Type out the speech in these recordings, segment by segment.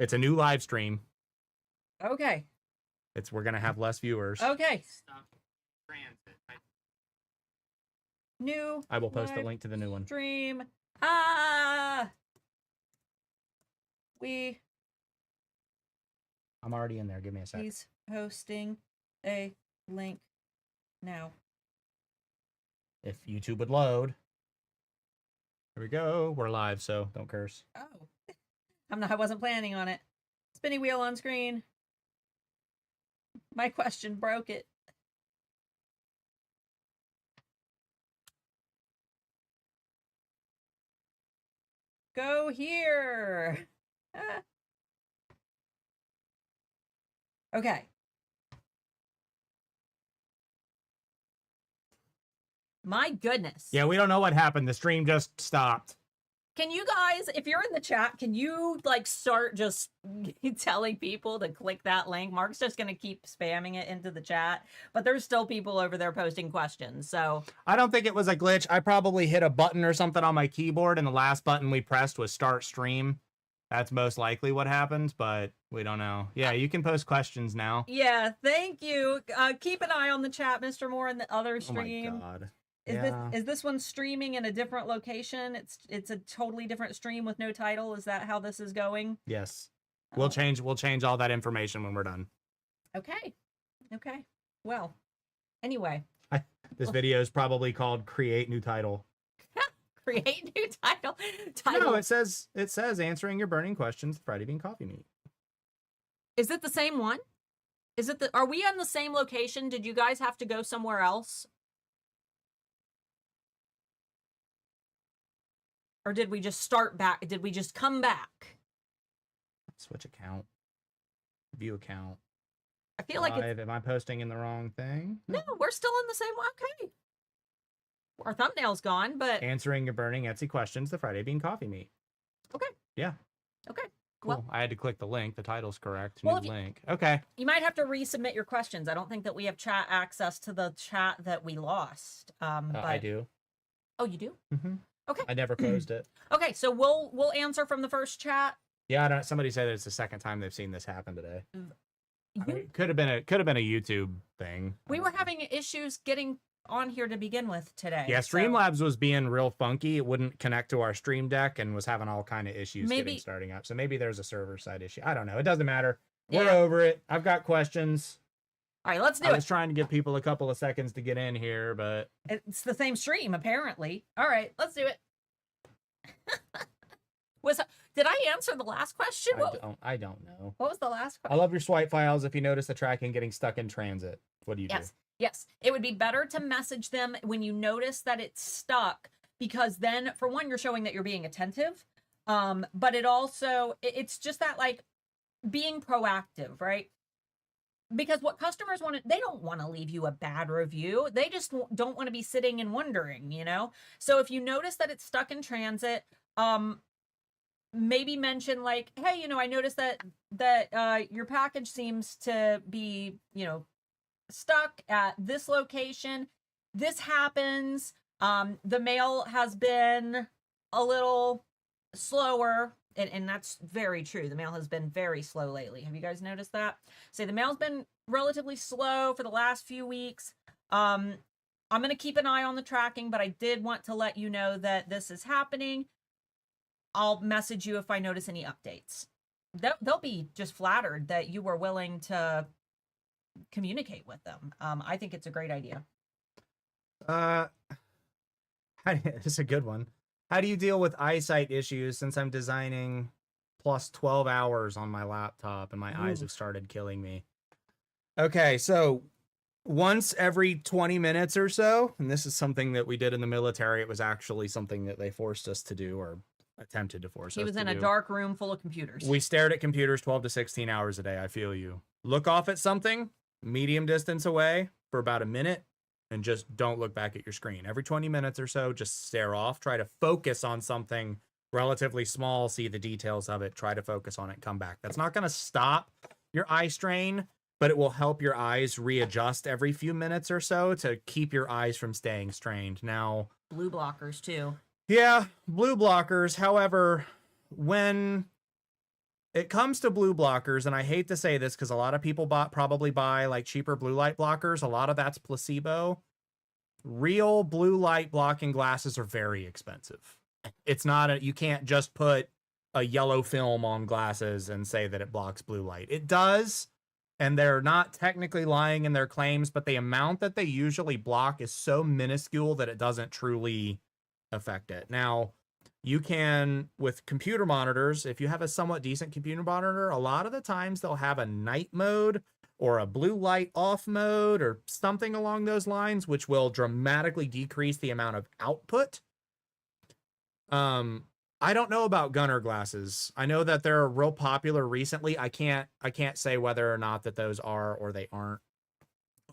It's a new live stream. Okay. We're gonna have less viewers. Okay. Stuck transit. New. I will post the live link to the new one. Stream. We. I'm already in there. Give me a sec. He's posting a link now. If YouTube would load. Here we go. We're live, so don't curse. Oh. I wasn't planning on it. Spinny wheel on screen. My question broke it. Go here. Okay. My goodness. Yeah, we don't know what happened. The stream just stopped. Can you guys, if you're in the chat, can you like start just telling people to click that link? Mark's just going to keep spamming it into the chat, but there's still people over there posting questions. So I don't think it was a glitch. I probably hit a button or something on my keyboard, and the last button we pressed was start stream. That's most likely what happened, but we don't know. Yeah, you can post questions now. yeah, thank you. Keep an eye on the chat, Mr. Moore, and the other stream. Oh my God. Is this one streaming in a different location? It's a totally different stream with no title. Is that how this is going? Yes. We'll change all that information when we're done. Okay. Well, anyway. This video is probably called Create New Title. Create new title. No, it says answering your burning questions, Friday Bean Coffee Meet. Is it the same one? Are we on the same location? Did you guys have to go somewhere else? Or did we just start back? Did we just come back? Switch account. View account. I feel like Am I posting in the wrong thing? No, we're still in the same one. Okay. Our thumbnail's gone, but Answering your burning Etsy questions, the Friday Bean Coffee Meet. okay. Yeah. Okay. Cool. Well, I had to click the link. The title's correct. Well, New link. Okay. you might have to resubmit your questions. I don't think that we have chat access to the chat that we lost. But I do. Oh, you do? Mm-hmm. Okay. I never closed it. Okay, so we'll answer from the first chat. Yeah, somebody said it's the second time they've seen this happen today. I mean, You- it could have been a YouTube thing. we were having issues getting on here to begin with today. Yeah, so Streamlabs was being real funky. It wouldn't connect to our Stream Deck and was having all kind of issues Maybe- starting up. So maybe there's a server side issue. I don't know. It doesn't matter. We're Yeah. over it. I've got questions. All right, let's do I it. was trying to give people a couple of seconds to get in here, but It's the same stream, apparently. All right, let's do it. Did I answer the last question? I don't know. What was the last I question? love your swipe files if you notice the tracking getting stuck in transit. What do you do? Yes. It would be better to message them when you notice that it's stuck, because then, for one, you're showing that you're being attentive. But it's just that, like, being proactive, right? Because what customers they don't want to leave you a bad review. They just don't want to be sitting and wondering, you know? So if you notice that it's stuck in transit, maybe mention like, hey, I noticed that your package seems to be, stuck at this location. This happens. The mail has been a little slower. And that's very true. The mail has been very slow lately. Have you guys noticed that? Say the mail's been relatively slow for the last few weeks. I'm going to keep an eye on the tracking, but I did want to let you know that this is happening. I'll message you if I notice any updates. They'll be just flattered that you were willing to communicate with them. I think it's a great idea. It's a good one. How do you deal with eyesight issues since I'm designing plus 12 hours on my laptop and my eyes have started killing me? Okay, so once every 20 minutes or so, and this is something that we did in the military, it was actually something that they forced us to do, or attempted to force us to do. He was in a dark room full of computers. We stared at computers 12 to 16 hours a day. I feel you. Look off at something medium distance away for about a minute and just don't look back at your screen. Every 20 minutes or so, just stare off. Try to focus on something relatively small, see the details of it, try to focus on it, come back. That's not going to stop your eye strain, but it will help your eyes readjust every few minutes or so to keep your eyes from staying strained. Now, blue blockers too. Yeah, blue blockers. However, when it comes to blue blockers, and I hate to say this because a lot of people probably buy like cheaper blue light blockers. A lot of that's placebo. Real blue light blocking glasses are very expensive. It's not you can't just put a yellow film on glasses and say that it blocks blue light. It does, and they're not technically lying in their claims, but the amount that they usually block is so minuscule that it doesn't truly affect it. Now, you can, with computer monitors, if you have a somewhat decent computer monitor, a lot of the times they'll have a night mode or a blue light off mode or something along those lines, which will dramatically decrease the amount of output. I don't know about gunner glasses. I know that they're real popular recently. I can't say whether or not that those are or they aren't.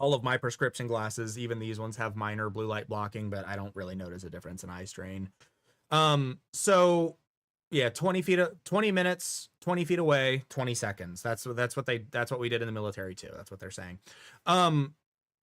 All of my prescription glasses, even these ones, have minor blue light blocking, but I don't really notice a difference in eye strain. So yeah, 20 minutes, 20 feet away, 20 seconds. That's what we did in the military too. That's what they're saying.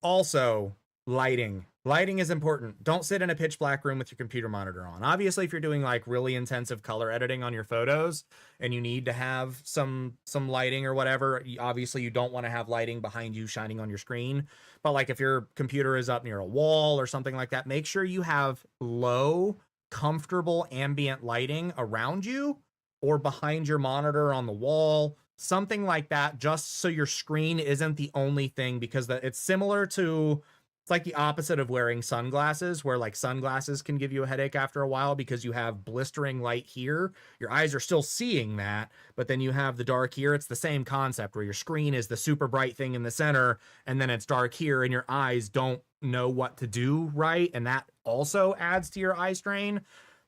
Also lighting is important. Don't sit in a pitch black room with your computer monitor on. Obviously, if you're doing like really intensive color editing on your photos and you need to have some lighting or whatever, obviously you don't want to have lighting behind you shining on your screen. But like if your computer is up near a wall or something like that, make sure you have low, comfortable ambient lighting around you or behind your monitor on the wall, something like that, just so your screen isn't the only thing, because it's similar to, it's like the opposite of wearing sunglasses, where like sunglasses can give you a headache after a while because you have blistering light here. Your eyes are still seeing that, but then you have the dark here. It's the same concept where your screen is the super bright thing in the center and then it's dark here and your eyes don't know what to do right. And that also adds to your eye strain.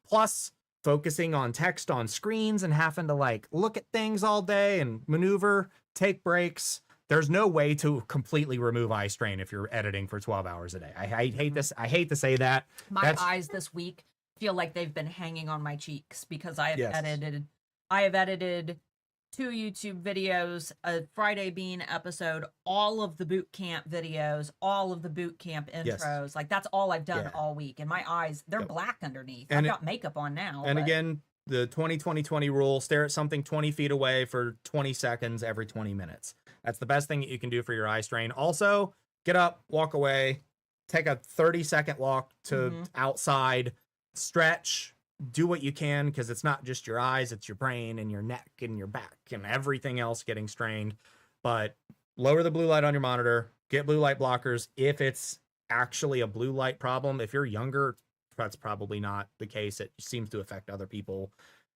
Plus, focusing on text on screens and having to like look at things all day and maneuver, take breaks. There's no way to completely remove eye strain if you're editing for 12 hours a day. I hate this. I hate to say that. My eyes this week feel like they've been hanging on my cheeks because I have edited 2 YouTube videos, a Friday Bean episode, all of the boot camp videos, all of the boot camp intros. Yes. Like that's all I've done all week. And my eyes, they're black underneath. I've got makeup on now. And again, the 20-20-20 rule, stare at something 20 feet away for 20 seconds every 20 minutes. That's the best thing that you can do for your eye strain. Also, get up, walk away, take a 30-second walk to outside, stretch, do what you can, because it's not just your eyes, it's your brain and your neck and your back and everything else getting strained. But lower the blue light on your monitor, get blue light blockers if it's actually a blue light problem. If you're younger, that's probably not the case. It seems to affect other people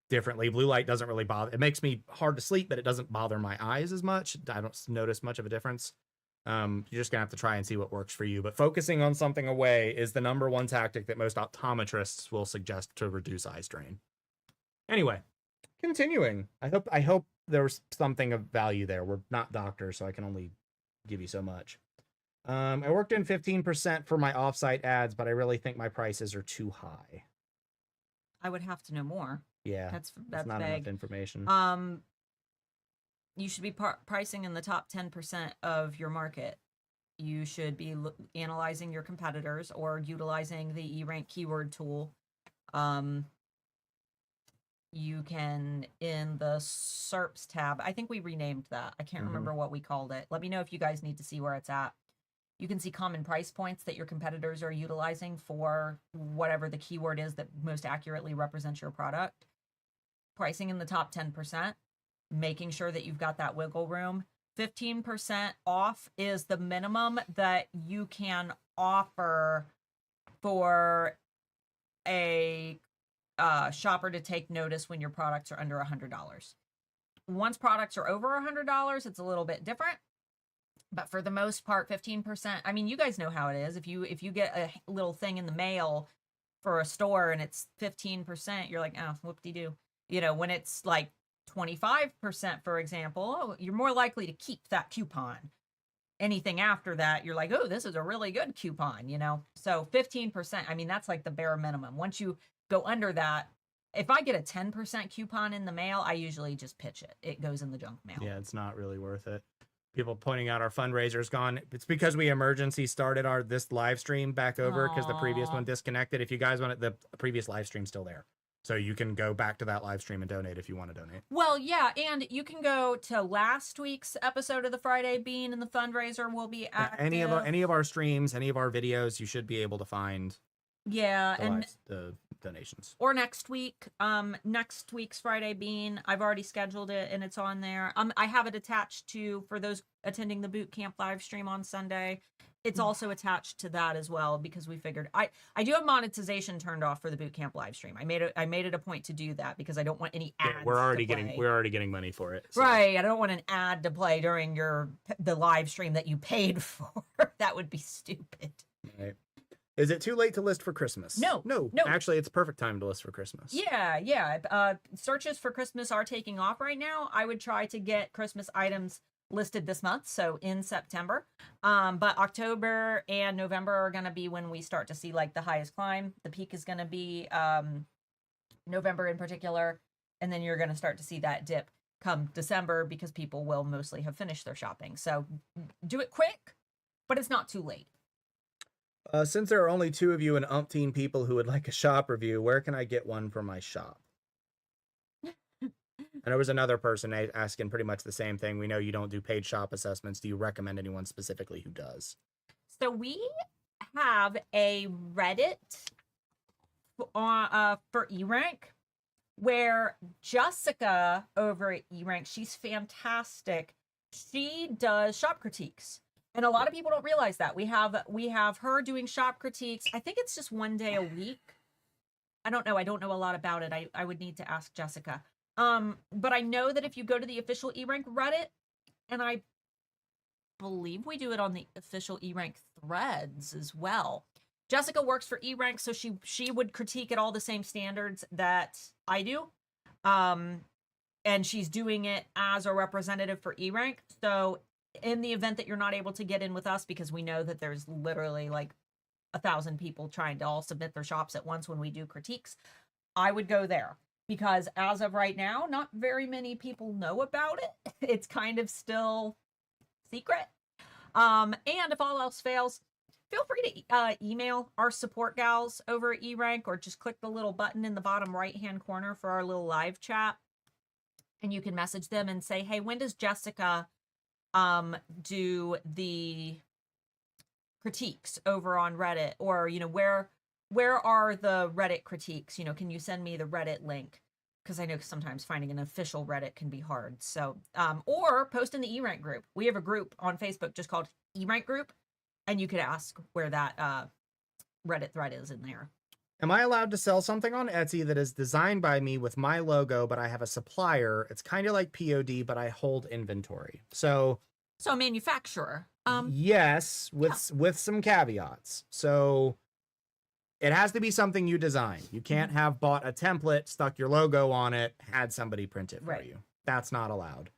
differently. Blue light doesn't really bother. It makes me hard to sleep, but it doesn't bother my eyes as much. I don't notice much of a difference. You're just gonna have to try and see what works for you. But focusing on something away is the number one tactic that most optometrists will suggest to reduce eye strain. Anyway, continuing. I hope there was something of value there. We're not doctors, so I can only give you so much. I worked in 15% for my offsite ads, but I really think my prices are too high. I would have to know more. Yeah, that's not vague. enough information. You should be pricing in the top 10% of your market. You should be analyzing your competitors or utilizing the eRank keyword tool. You can, in the SERPs tab, I think we renamed that. I can't remember what we called it. Let me know if you guys need to see where it's at. You can see common price points that your competitors are utilizing for whatever the keyword is that most accurately represents your product. Pricing in the top 10%, making sure that you've got that wiggle room. 15% off is the minimum that you can offer for a shopper to take notice when your products are under $100. Once products are over $100, it's a little bit different. But for the most part, 15%. I mean, you guys know how it is. If you get a little thing in the mail for a store and it's 15%, you're like, oh, whoop-de-doo. You know, when it's like 25%, for example, you're more likely to keep that coupon. Anything after that, you're like, oh, this is a really good coupon, you know? So 15%, I mean, that's like the bare minimum. Once you go under that, if I get a 10% coupon in the mail, I usually just pitch it. It goes in the junk mail. Yeah, it's not really worth it. People pointing out our fundraiser's gone. It's because we emergency started this live stream back over because the previous one disconnected. If you guys want it, the previous live stream's still there. So you can go back to that live stream and donate if you want to donate. Well, yeah, and you can go to last week's episode of the Friday Bean, and the fundraiser will be active. Any of our streams, any of our videos, you should be able to find the donations. Or next week, next week's Friday Bean, I've already scheduled it and it's on there. I have it attached to, for those attending the boot camp live stream on Sunday. It's also attached to that as well, because we figured I do have monetization turned off for the boot camp live stream. I made it a point to do that because I don't want any ads. We're already getting money for it. So. Right. I don't want an ad to play during the live stream that you paid for. That would be stupid. Right. Is it too late to list for Christmas? No. Actually, it's perfect time to list for Christmas. Yeah. Searches for Christmas are taking off right now. I would try to get Christmas items listed this month, so in September. But October and November are going to be when we start to see like the highest climb. The peak is going to be November in particular, and then you're going to start to see that dip come December because people will mostly have finished their shopping. So do it quick, but it's not too late. Since there are only 2 of you and umpteen people who would like a shop review, where can I get one for my shop? And there was another person asking pretty much the same thing. We know you don't do paid shop assessments. Do you recommend anyone specifically who does? So we have a Reddit for E-Rank where Jessica over at E-Rank, she's fantastic. She does shop critiques. And a lot of people don't realize that. We have her doing shop critiques. I think it's just one day a week. I don't know. I don't know a lot about it. I would need to ask Jessica. But I know that if you go to the official E-Rank Reddit, and I believe we do it on the official E-Rank threads as well. Jessica works for E-Rank, so she would critique at all the same standards that I do. And she's doing it as a representative for E-Rank. So in the event that you're not able to get in with us, because we know that there's literally like 1,000 people trying to all submit their shops at once when we do critiques, I would go there. Because as of right now, not very many people know about it. It's kind of still secret. And if all else fails, feel free to email our support gals over at E-Rank, or just click the little button in the bottom right-hand corner for our little live chat. And you can message them and say, hey, when does Jessica do the critiques over on Reddit? Or, where are the Reddit critiques? Can you send me the Reddit link? Because I know sometimes finding an official Reddit can be hard. So, or post in the E-Rank group. We have a group on Facebook just called E-Rank group, and you could ask where that Reddit thread is in there. Am I allowed to sell something on Etsy that is designed by me with my logo, but I have a supplier? It's kind of like POD, but I hold inventory. So a manufacturer. Yes, with some caveats. So it has to be something you design. You can't have bought a template, stuck your logo on it, had somebody print it for you. That's not allowed.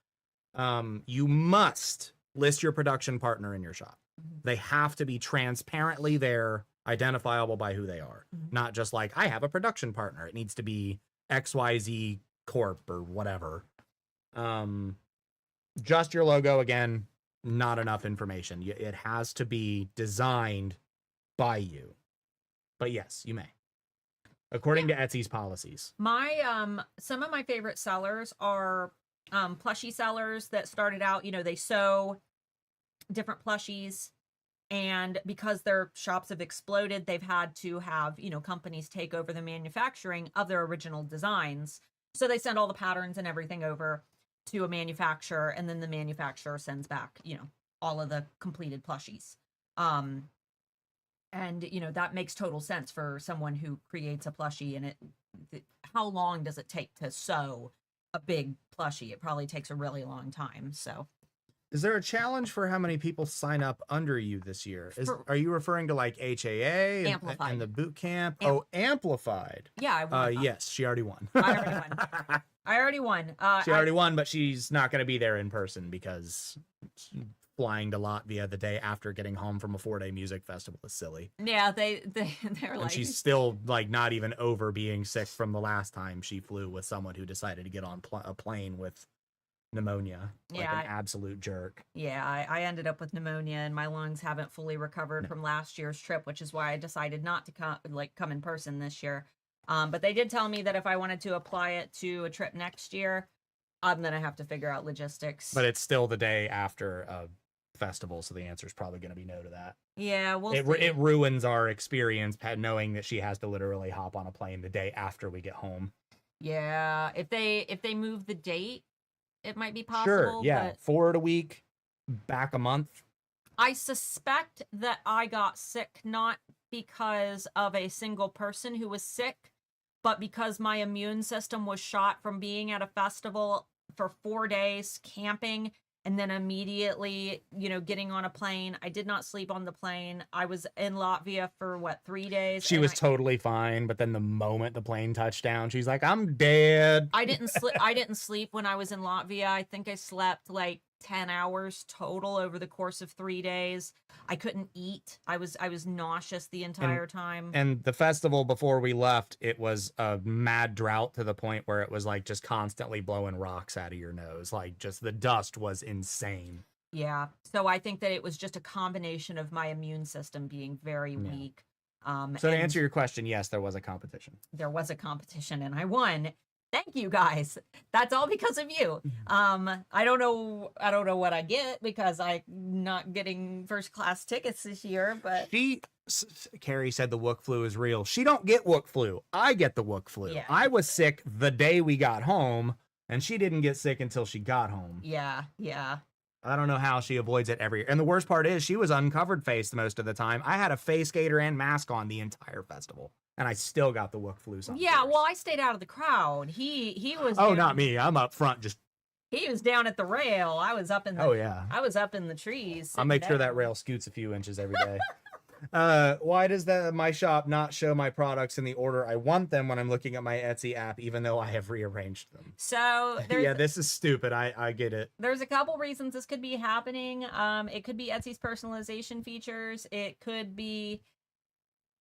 You must list your production partner in your shop. They have to be transparently there, identifiable by who they are. Not just like, I have a production partner. It needs to be XYZ Corp or whatever. Just your logo, again, not enough information. It has to be designed by you. But yes, you may, according to Etsy's policies. My some of my favorite sellers are plushie sellers that started out, they sew different plushies, and because their shops have exploded, they've had to have, companies take over the manufacturing of their original designs. So they send all the patterns and everything over to a manufacturer, and then the manufacturer sends back, all of the completed plushies. And, that makes total sense for someone who creates a plushie. And how long does it take to sew a big plushie? It probably takes a really long time. So is there a challenge for how many people sign up under you this year? Are you referring to like HAA and the boot camp? Amplified. Yeah, I won. Yes, she already won. I already won. She already won, but she's not going to be there in person because flying to Latvia the day after getting home from a 4-day music festival is silly. Yeah, they're like... And she's still like not even over being sick from the last time she flew with someone who decided to get on a plane with pneumonia. Like an absolute jerk. Yeah, I ended up with pneumonia, and my lungs haven't fully recovered from last year's trip, which is why I decided not to come in person this year. But they did tell me that if I wanted to apply it to a trip next year, I'm gonna have to figure out logistics. But it's still the day after a festival, so the answer is probably going to be no to that. Yeah, we'll It see. it ruins our experience knowing that she has to literally hop on a plane the day after we get home. Yeah, if they move the date, it might be Sure, possible. yeah, But forward a week, back a month. I suspect that I got sick not because of a single person who was sick, but because my immune system was shot from being at a festival for 4 days camping and then immediately, getting on a plane. I did not sleep on the plane. I was in Latvia for 3 days. She and was totally fine, but then the moment the plane touched down, she's like, "I'm dead." I didn't sleep. I didn't sleep when I was in Latvia. I think I slept like 10 hours total over the course of 3 days. I couldn't eat. I was nauseous the entire time. And the festival before we left, it was a mad drought to the point where it was like just constantly blowing rocks out of your nose. Like just the dust was insane. Yeah. So I think that it was just a combination of my immune system being very weak. So to answer your question, yes, there was a competition. There was a competition and I won. Thank you guys. That's all because of you. I don't know what I get because I'm not getting first class tickets this year, but Carrie said the Wook flu is real. She don't get Wook flu. I get the Wook flu. Yeah. I was sick the day we got home, and she didn't get sick until she got home. Yeah. I don't know how she avoids it every year. And the worst part is she was uncovered faced most of the time. I had a face gaiter and mask on the entire festival. And I still got the Wook flu. Yeah, well, I stayed out of the crowd. He was. Oh, not me. I'm up front. Just he was down at the rail. I was up in the. Oh yeah. I was up in the trees. I'll make sure that rail scoots a few inches every day. Why does my shop not show my products in the order I want them when I'm looking at my Etsy app, even though I have rearranged them? So yeah, this is stupid. I get it. There's a couple reasons this could be happening. It could be Etsy's personalization features. It could be.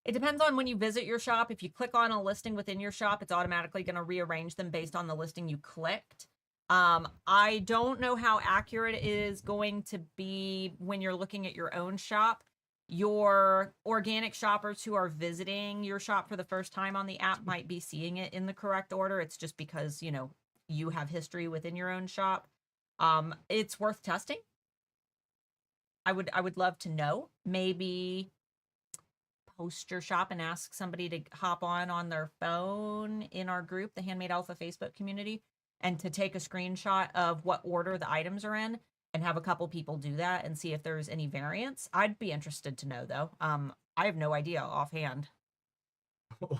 It depends on when you visit your shop. If you click on a listing within your shop, it's automatically going to rearrange them based on the listing you clicked. I don't know how accurate it is going to be when you're looking at your own shop. Your organic shoppers who are visiting your shop for the first time on the app might be seeing it in the correct order. It's just because, you have history within your own shop. It's worth testing. I would love to know. Maybe post your shop and ask somebody to hop on their phone in our group, the Handmade Alpha Facebook community, and to take a screenshot of what order the items are in and have a couple people do that and see if there's any variance. I'd be interested to know though. I have no idea offhand.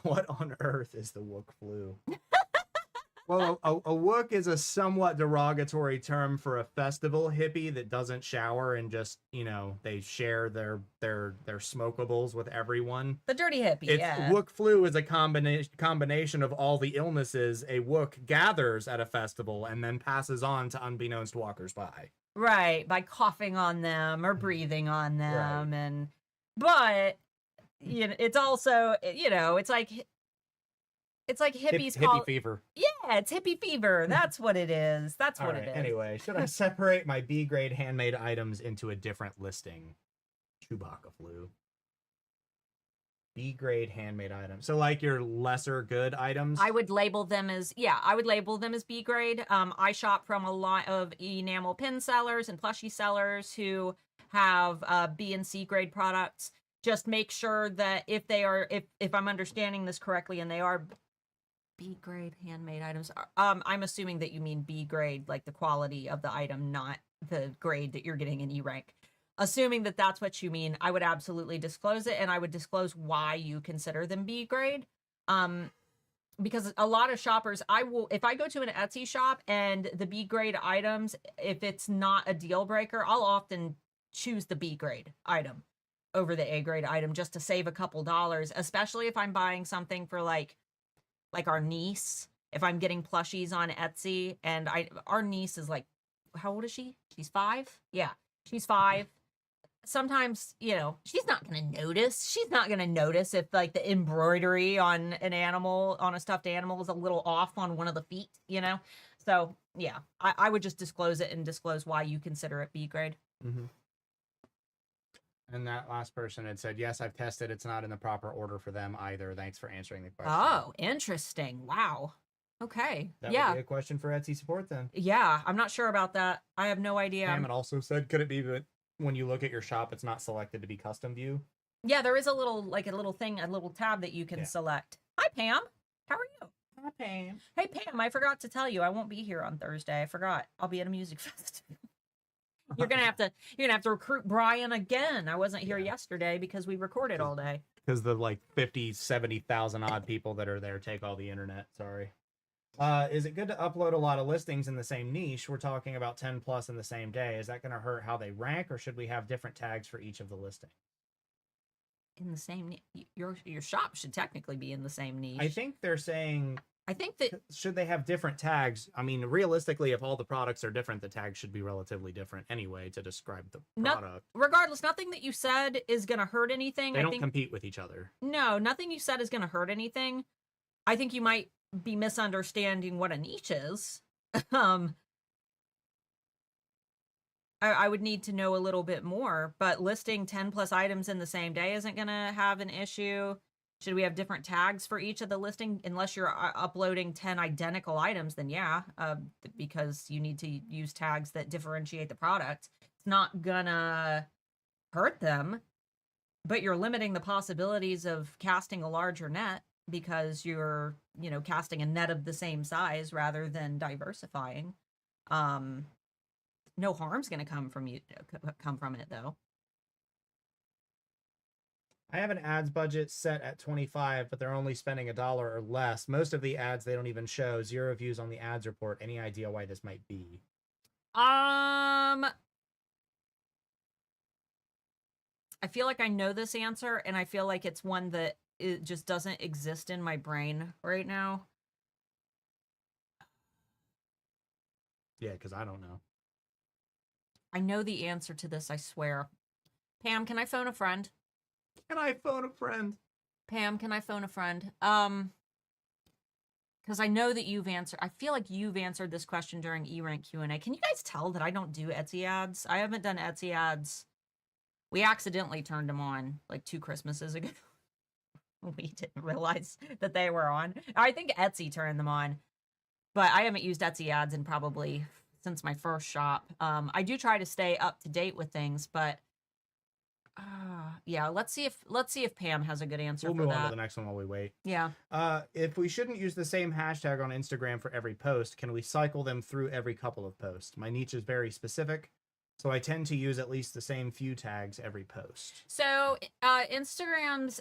What on earth is the Wook flu? Well, a Wook is a somewhat derogatory term for a festival hippie that doesn't shower and just, they share their smokables with everyone. The dirty hippie, yeah. Wook flu is a combination of all the illnesses a Wook gathers at a festival and then passes on to unbeknownst walkers by. Right, by coughing on them or breathing on them. Right. But, it's also, it's like hippies call hippie fever. Yeah, it's hippie fever. That's what it is. That's what it is. Anyway, should I separate my B grade handmade items into a different listing? Chewbacca flu. B grade handmade items. So like your lesser good items? I would label them as B grade. I shop from a lot of enamel pin sellers and plushie sellers who have B and C grade products. Just make sure that if I'm understanding this correctly and they are B grade handmade items, I'm assuming that you mean B grade, like the quality of the item, not the grade that you're getting in E-rank. Assuming that that's what you mean, I would absolutely disclose it, and I would disclose why you consider them B grade. Because a lot of shoppers, if I go to an Etsy shop and the B grade items, if it's not a deal breaker, I'll often choose the B grade item over the A grade item just to save a couple dollars, especially if I'm buying something for like our niece. If I'm getting plushies on Etsy and our niece is like, how old is she? She's 5? Yeah, she's 5. Sometimes, she's not going to notice. She's not going to notice if like the embroidery on a stuffed animal is a little off on one of the feet, So yeah, I would just disclose it and disclose why you consider it B grade. Mm-hmm. And that last person had said, yes, I've tested. It's not in the proper order for them either. Thanks for answering the question. Oh, interesting. Wow. Okay. That yeah. would be a question for Etsy support then. Yeah, I'm not sure about that. I have no idea. Pam had also said, could it be that when you look at your shop, it's not selected to be custom view? Yeah, there is a little thing, a little tab that you can select. Hi, Pam. How are you? Hi, Pam. Hey, Pam, I forgot to tell you, I won't be here on Thursday. I forgot. I'll be at a music festival. You're gonna have to recruit Brian again. I wasn't here yesterday because we recorded all day. Because the like 70,000 odd people that are there take all the internet. Sorry. Is it good to upload a lot of listings in the same niche? We're talking about 10 plus in the same day. Is that going to hurt how they rank, or should we have different tags for each of the listings? In the same your shop should technically be in the same niche. I think they're saying, I think that should they have different tags? I mean, realistically, if all the products are different, the tags should be relatively different anyway to describe the product. Regardless, nothing that you said is going to hurt anything. They don't compete with each other. No, nothing you said is going to hurt anything. I think you might be misunderstanding what a niche is. I would need to know a little bit more, but listing 10 plus items in the same day isn't going to have an issue. Should we have different tags for each of the listing? Unless you're uploading 10 identical items, then yeah, because you need to use tags that differentiate the product. It's not gonna hurt them, but you're limiting the possibilities of casting a larger net because you're, casting a net of the same size rather than diversifying. No harm's gonna come from it though. I have an ads budget set at 25, but they're only spending $1 or less. Most of the ads they don't even show. 0 views on the ads report. Any idea why this might be? I feel like I know this answer, and I feel like it's one that it just doesn't exist in my brain right now. Yeah, because I don't know. I know the answer to this, I swear. Pam, can I phone a friend? Can I phone a friend? Pam, can I phone a friend? Because I know that you've answered. I feel like you've answered this question during eRank Q&A. Can you guys tell that I don't do Etsy ads? I haven't done Etsy ads. We accidentally turned them on like 2 Christmases ago. We didn't realize that they were on. I think Etsy turned them on, but I haven't used Etsy ads in probably since my first shop. I do try to stay up to date with things, but yeah, let's see if Pam has a good answer for that. We'll move on to the next one while we wait. Yeah. If we shouldn't use the same hashtag on Instagram for every post, can we cycle them through every couple of posts? My niche is very specific, so I tend to use at least the same few tags every post. So Instagram's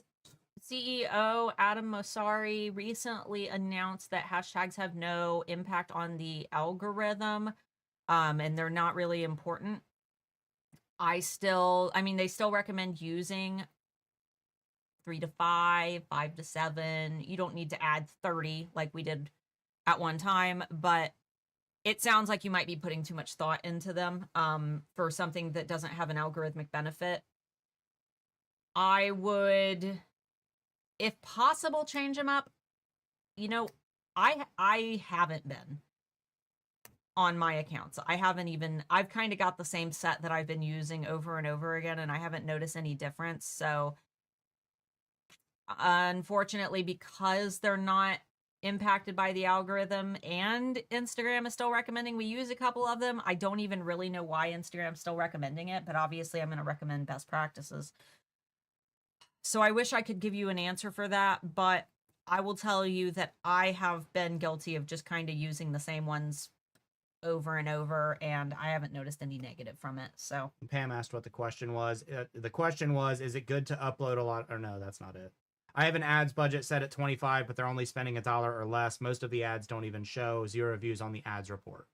CEO Adam Mosseri recently announced that hashtags have no impact on the algorithm, and they're not really important. they still recommend using 3 to 5, 5 to 7. You don't need to add 30 like we did at one time, but it sounds like you might be putting too much thought into them for something that doesn't have an algorithmic benefit. I would, if possible, change them up. I haven't been on my accounts. I've kind of got the same set that I've been using over and over again, and I haven't noticed any difference. So unfortunately, because they're not impacted by the algorithm and Instagram is still recommending we use a couple of them, I don't even really know why Instagram's still recommending it, but obviously I'm going to recommend best practices. So I wish I could give you an answer for that, but I will tell you that I have been guilty of just kind of using the same ones over and over, and I haven't noticed any negative from it. So Pam asked what the question was. The question was, is it good to upload a lot? Or no, that's not it. I have an ads budget set at 25, but they're only spending $1 or less. Most of the ads don't even show. 0 views on the ads report.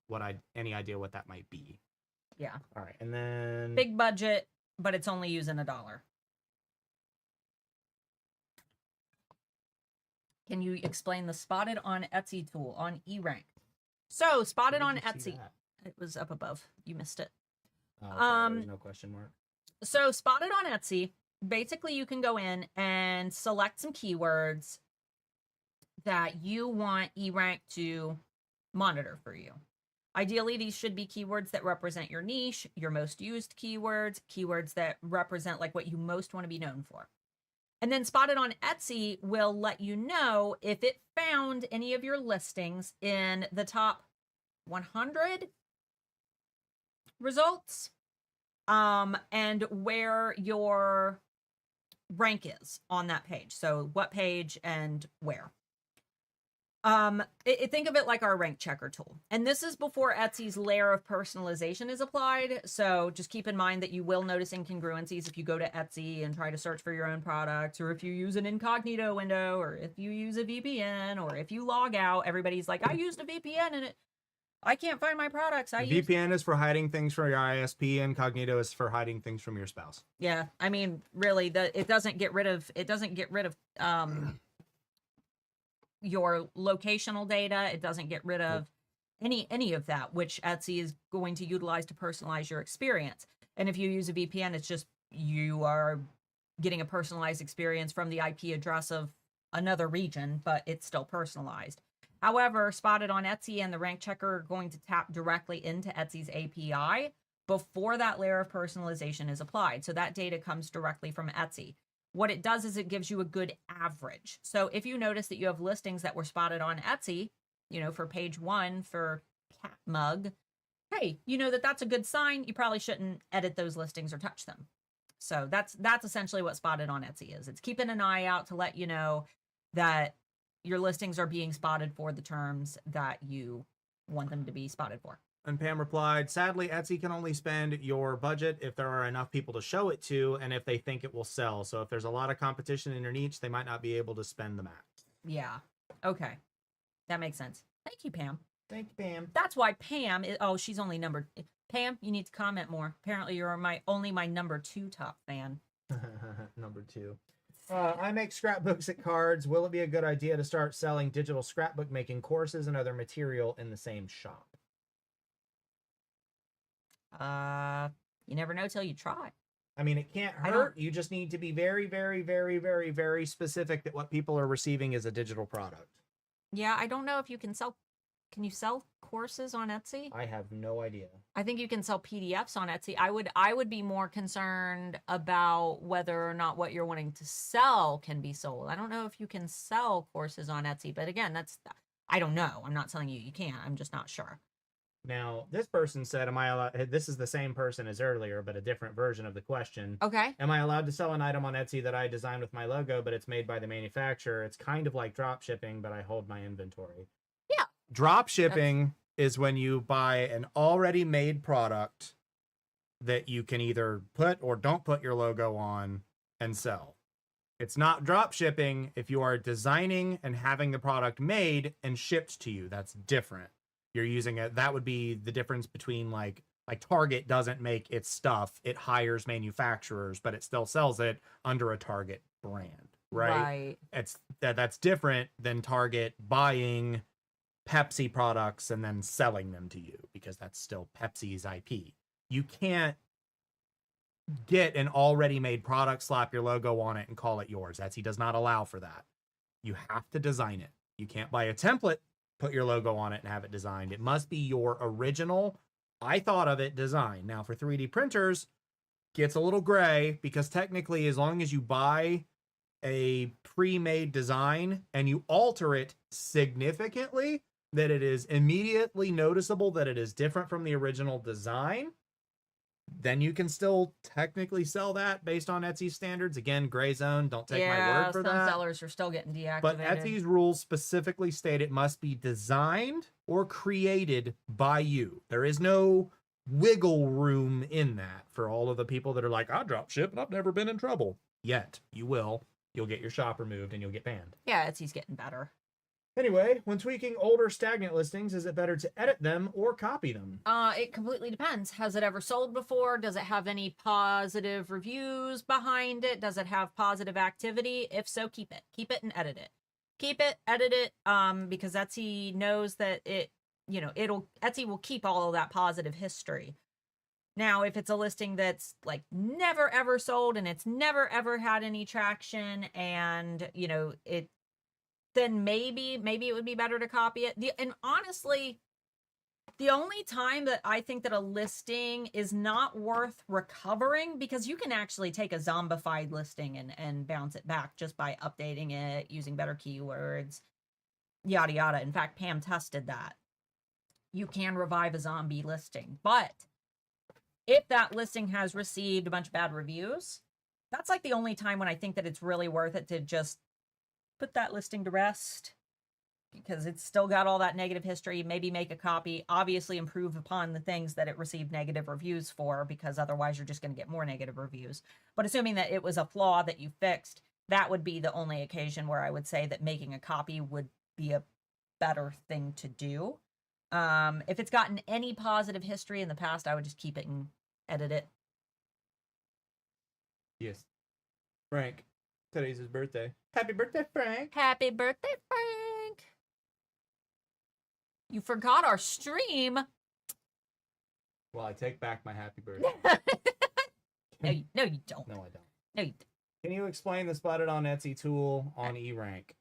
Any idea what that might be? Yeah. All right, and then big budget, but it's only using $1. Can you explain the spotted on Etsy tool on eRank? So spotted on Etsy. It was up above. You missed it. Oh, there's no question mark. So spotted on Etsy, basically you can go in and select some keywords that you want eRank to monitor for you. Ideally, these should be keywords that represent your niche, your most used keywords, keywords that represent like what you most want to be known for. And then Spotted on Etsy will let you know if it found any of your listings in the top 100 results, and where your rank is on that page. So what page and where. Think of it like our rank checker tool. And this is before Etsy's layer of personalization is applied. So just keep in mind that you will notice incongruencies if you go to Etsy and try to search for your own products, or if you use an incognito window, or if you use a VPN, or if you log out. Everybody's like, I used a VPN and I can't find my products. VPN is for hiding things from your ISP. Incognito is for hiding things from your spouse. Yeah, I mean, really, it doesn't get rid of your locational data. It doesn't get rid of any of that, which Etsy is going to utilize to personalize your experience. And if you use a VPN, it's just you are getting a personalized experience from the IP address of another region, but it's still personalized. However, Spotted on Etsy and the rank checker are going to tap directly into Etsy's API before that layer of personalization is applied. So that data comes directly from Etsy. What it does is it gives you a good average. So if you notice that you have listings that were spotted on Etsy, for page 1 for cat mug, hey, you know that that's a good sign. You probably shouldn't edit those listings or touch them. So that's essentially what Spotted on Etsy is. It's keeping an eye out to let you know that your listings are being spotted for the terms that you want them to be spotted for. And Pam replied, sadly, Etsy can only spend your budget if there are enough people to show it to and if they think it will sell. So if there's a lot of competition in your niche, they might not be able to spend the max. Yeah. Okay. That makes sense. Thank you, Pam. Thank you, Pam. That's why Pam is, she's only numbered. Pam, you need to comment more. Apparently you're only my number 2 top fan. Number 2. I make scrapbooks and cards. Will it be a good idea to start selling digital scrapbook making courses and other material in the same shop? You never know till you try. I mean, it can't hurt. You just need to be very, very, very, very, very specific that what people are receiving is a digital product. Yeah, I don't know if you can sell. Can you sell courses on Etsy? I have no idea. I think you can sell PDFs on Etsy. I would be more concerned about whether or not what you're wanting to sell can be sold. I don't know if you can sell courses on Etsy, but again, I don't know. I'm not telling you you can't. I'm just not sure. Now, this person said, am I allowed, this is the same person as earlier, but a different version of the question. Okay. Am I allowed to sell an item on Etsy that I designed with my logo, but it's made by the manufacturer? It's kind of like drop shipping, but I hold my inventory. Yeah. Drop shipping is when you buy an already made product that you can either put or don't put your logo on and sell. It's not drop shipping if you are designing and having the product made and shipped to you. That's different. You're using it. That would be the difference between like Target doesn't make its stuff. It hires manufacturers, but it still sells it under a Target brand, right? That's different than Target buying Pepsi products and then selling them to you, because that's still Pepsi's IP. You can't get an already made product, slap your logo on it, and call it yours. Etsy does not allow for that. You have to design it. You can't buy a template, put your logo on it, and have it designed. It must be your original, I thought of it, design. Now, for 3D printers, gets a little gray, because technically, as long as you buy a pre-made design and you alter it significantly, that it is immediately noticeable that it is different from the original design, then you can still technically sell that based on Etsy standards. Again, gray zone. Don't take my word for that. Some sellers are still getting deactivated. But Etsy's rules specifically state it must be designed or created by you. There is no wiggle room in that for all of the people that are like, I drop ship and I've never been in trouble. Yet. You will. You'll get your shop removed and you'll get banned. Yeah, Etsy's getting better. Anyway, when tweaking older stagnant listings, is it better to edit them or copy them? It completely depends. Has it ever sold before? Does it have any positive reviews behind it? Does it have positive activity? If so, keep it. Keep it and edit it. Keep it, edit it, because Etsy knows that Etsy will keep all of that positive history. Now, if it's a listing that's like never ever sold and it's never ever had any traction, and then maybe it would be better to copy it. And honestly, The only time that I think that a listing is not worth recovering, because you can actually take a zombified listing and bounce it back just by updating it, using better keywords, yada yada. In fact, Pam tested that. You can revive a zombie listing, but if that listing has received a bunch of bad reviews, that's like the only time when I think that it's really worth it to just put that listing to rest, because it's still got all that negative history. Maybe make a copy, obviously improve upon the things that it received negative reviews for, because otherwise you're just going to get more negative reviews. But assuming that it was a flaw that you fixed, that would be the only occasion where I would say that making a copy would be a better thing to do. If it's gotten any positive history in the past, I would just keep it and edit it. Yes. Frank, today's his birthday. Happy birthday, Frank. Happy birthday, Frank. You forgot our stream. Well, I take back my happy birthday. No, you don't. No, I don't. No, you don't. Can you explain the spotted on Etsy tool on E-Rank?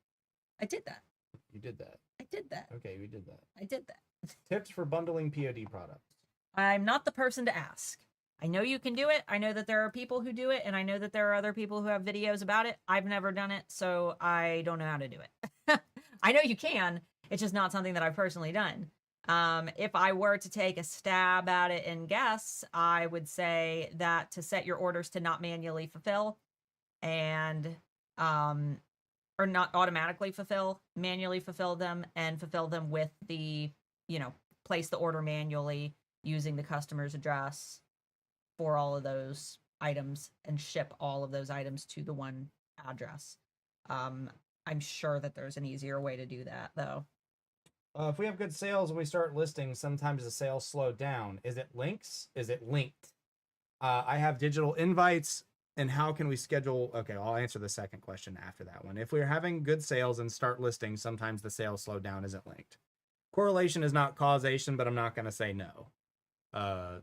I did that. You did that. I did that. Okay, we did that. I did that. Tips for bundling POD products. I'm not the person to ask. I know you can do it. I know that there are people who do it, and I know that there are other people who have videos about it. I've never done it, so I don't know how to do it. I know you can. It's just not something that I've personally done. If I were to take a stab at it and guess, I would say that to set your orders to not manually fulfill and or not automatically fulfill, manually fulfill them, and fulfill them with the, place the order manually using the customer's address for all of those items and ship all of those items to the one address. I'm sure that there's an easier way to do that, though. If we have good sales and we start listing, sometimes the sales slow down. Is it links? Is it linked? I have digital invites. And how can we schedule? Okay, I'll answer the second question after that one. If we're having good sales and start listing, sometimes the sales slow down isn't linked. Correlation is not causation, but I'm not going to say no.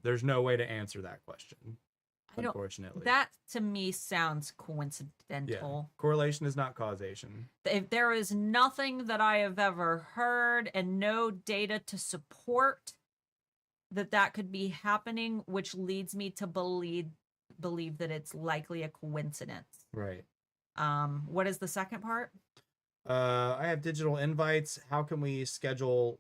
There's no way to answer that question, unfortunately. That to me sounds coincidental. Yeah. Correlation is not causation. If there is nothing that I have ever heard and no data to support that could be happening, which leads me to believe that it's likely a coincidence. Right. What is the second part? I have digital invites. How can we schedule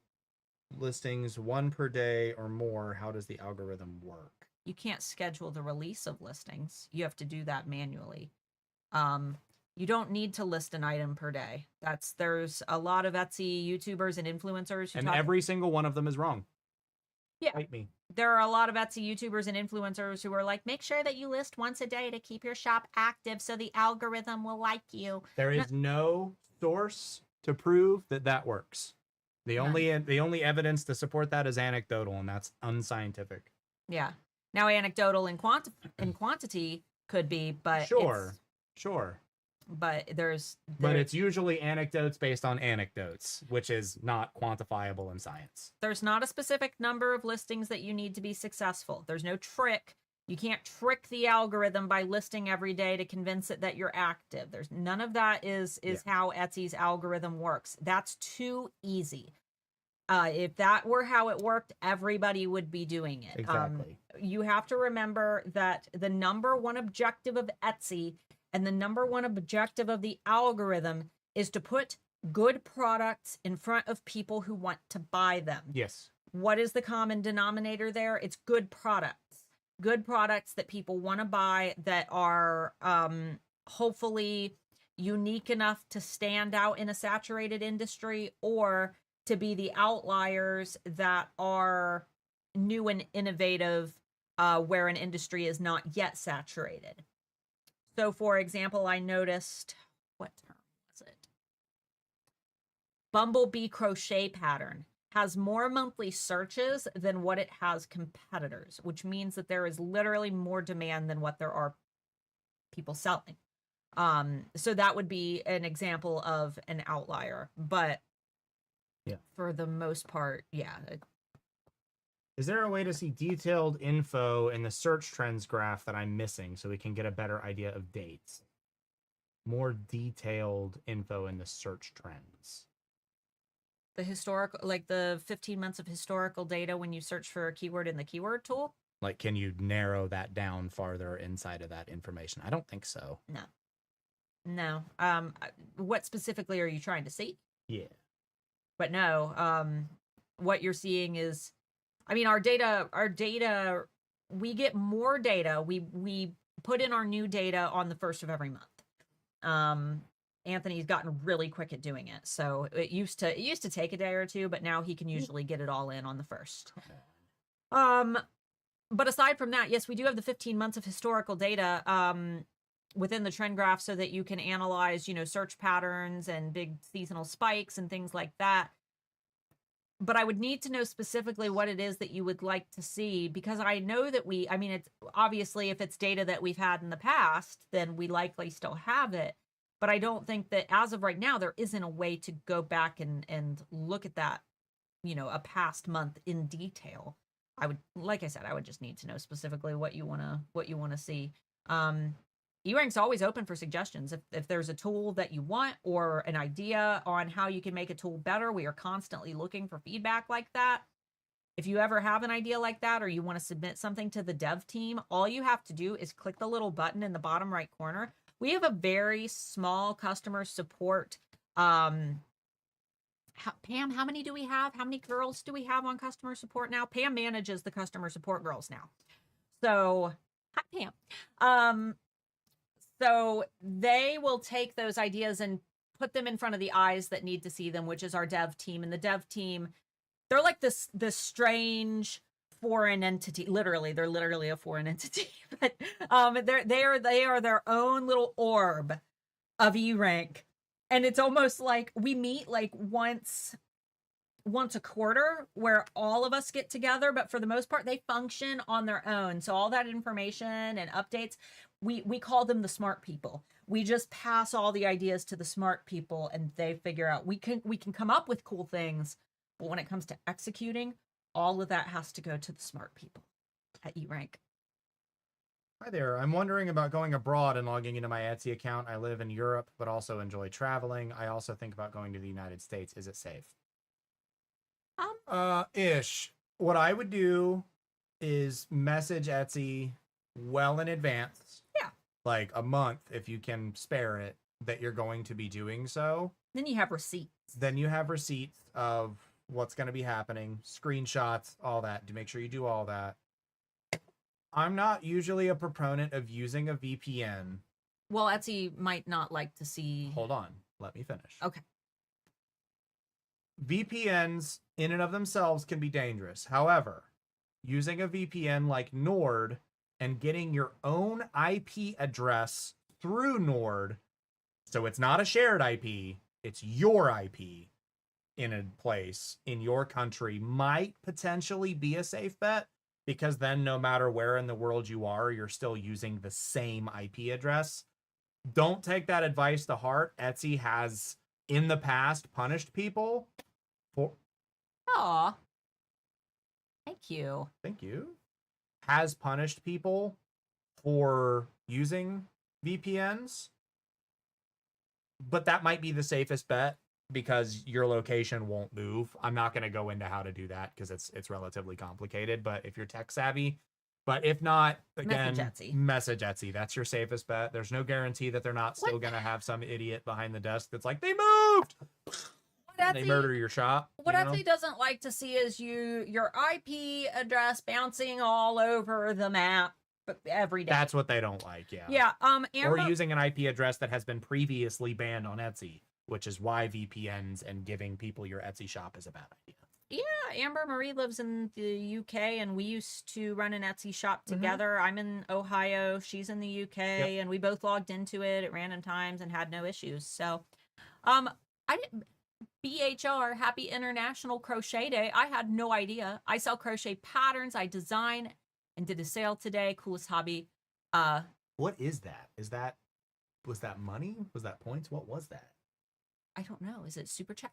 listings, one per day or more? How does the algorithm work? You can't schedule the release of listings. You have to do that manually. You don't need to list an item per day. There's a lot of Etsy YouTubers and influencers who every single one of them is wrong. Yeah. Fight me. There are a lot of Etsy YouTubers and influencers who are like, make sure that you list once a day to keep your shop active so the algorithm will like you. There is no source to prove that works. The only evidence to support that is anecdotal, and that's unscientific. Yeah. Now, anecdotal in quantity could be, but sure. But but it's usually anecdotes based on anecdotes, which is not quantifiable in science. There's not a specific number of listings that you need to be successful. There's no trick. You can't trick the algorithm by listing every day to convince it that you're active. There's none of that is how Etsy's algorithm works. That's too easy. If that were how it worked, everybody would be doing it. Exactly. You have to remember that the number one objective of Etsy and the number one objective of the algorithm is to put good products in front of people who want to buy them. Yes. What is the common denominator there? It's good products. Good products that people want to buy, that are hopefully unique enough to stand out in a saturated industry, or to be the outliers that are new and innovative where an industry is not yet saturated. So, for example, I noticed, what term was it? Bumblebee crochet pattern has more monthly searches than what it has competitors, which means that there is literally more demand than what there are people selling. So that would be an example of an outlier, but for the most part, Is there a way to see detailed info in the search trends graph that I'm missing so we can get a better idea of dates? More detailed info in the search trends. The historical, like the 15 months of historical data when you search for a keyword in the keyword tool? Like, can you narrow that down farther inside of that information? I don't think so. No. No. What specifically are you trying to see? Yeah. But no, what you're seeing is, I mean, our data, we get more data. We put in our new data on the first of every month. Anthony's gotten really quick at doing it. So it used to take a day or two, but now he can usually get it all in on the first. But aside from that, yes, we do have the 15 months of historical data within the trend graph so that you can analyze, search patterns and big seasonal spikes and things like that. But I would need to know specifically what it is that you would like to see, because I know that it's obviously, if it's data that we've had in the past, then we likely still have it. But I don't think that as of right now, there isn't a way to go back and look at that, a past month in detail. Like I said, I would just need to know specifically what you want to see. eRank's always open for suggestions. If there's a tool that you want or an idea on how you can make a tool better, we are constantly looking for feedback like that. If you ever have an idea like that, or you want to submit something to the dev team, all you have to do is click the little button in the bottom right corner. We have a very small customer support. Pam, how many do we have? How many girls do we have on customer support now? Pam manages the customer support girls now. So, hi, Pam. So they will take those ideas and put them in front of the eyes that need to see them, which is our dev team. And the dev team, they're like this strange foreign entity. Literally, they're literally a foreign entity. But they are their own little orb of eRank. And it's almost like we meet like once a quarter where all of us get together, but for the most part they function on their own. So all that information and updates, we call them the smart people. We just pass all the ideas to the smart people and they figure out. We can come up with cool things, but when it comes to executing, all of that has to go to the smart people at eRank. Hi there. I'm wondering about going abroad and logging into my Etsy account. I live in Europe, but also enjoy traveling. I also think about going to the United States. Is it safe? Ish. What I would do is message Etsy well in advance. Yeah. Like a month, if you can spare it, that you're going to be doing so. Then you have receipts. Then you have receipts of what's going to be happening, screenshots, all that, to make sure you do all that. I'm not usually a proponent of using a VPN. Well, Etsy might not like to see. Hold on. Let me finish. Okay. VPNs in and of themselves can be dangerous. However, using a VPN like Nord and getting your own IP address through Nord, so it's not a shared IP, it's your IP in a place in your country, might potentially be a safe bet, because then no matter where in the world you are, you're still using the same IP address. Don't take that advice to heart. Etsy has in the past punished people for... Aw. Thank you. Thank you. Has punished people for using VPNs. But that might be the safest bet because your location won't move. I'm not going to go into how to do that because it's relatively complicated, but if you're tech savvy, but if not, again, message Etsy. That's your safest bet. There's no guarantee that they're not still going to have some idiot behind the desk that's like, they moved! They murder your shop. What Etsy doesn't like to see is your IP address bouncing all over the map every day. That's what they don't like, yeah. Yeah. Or using an IP address that has been previously banned on Etsy, which is why VPNs and giving people your Etsy shop is a bad idea. Yeah, Amber Marie lives in the UK, and we used to run an Etsy shop together. I'm in Ohio, she's in the UK, and we both logged into it at random times and had no issues. So, I didn't. BHR, Happy International Crochet Day. I had no idea. I sell crochet patterns. I design and did a sale today. Coolest hobby. What is that? Was that money? Was that points? What was that? I don't know. Is it super chat?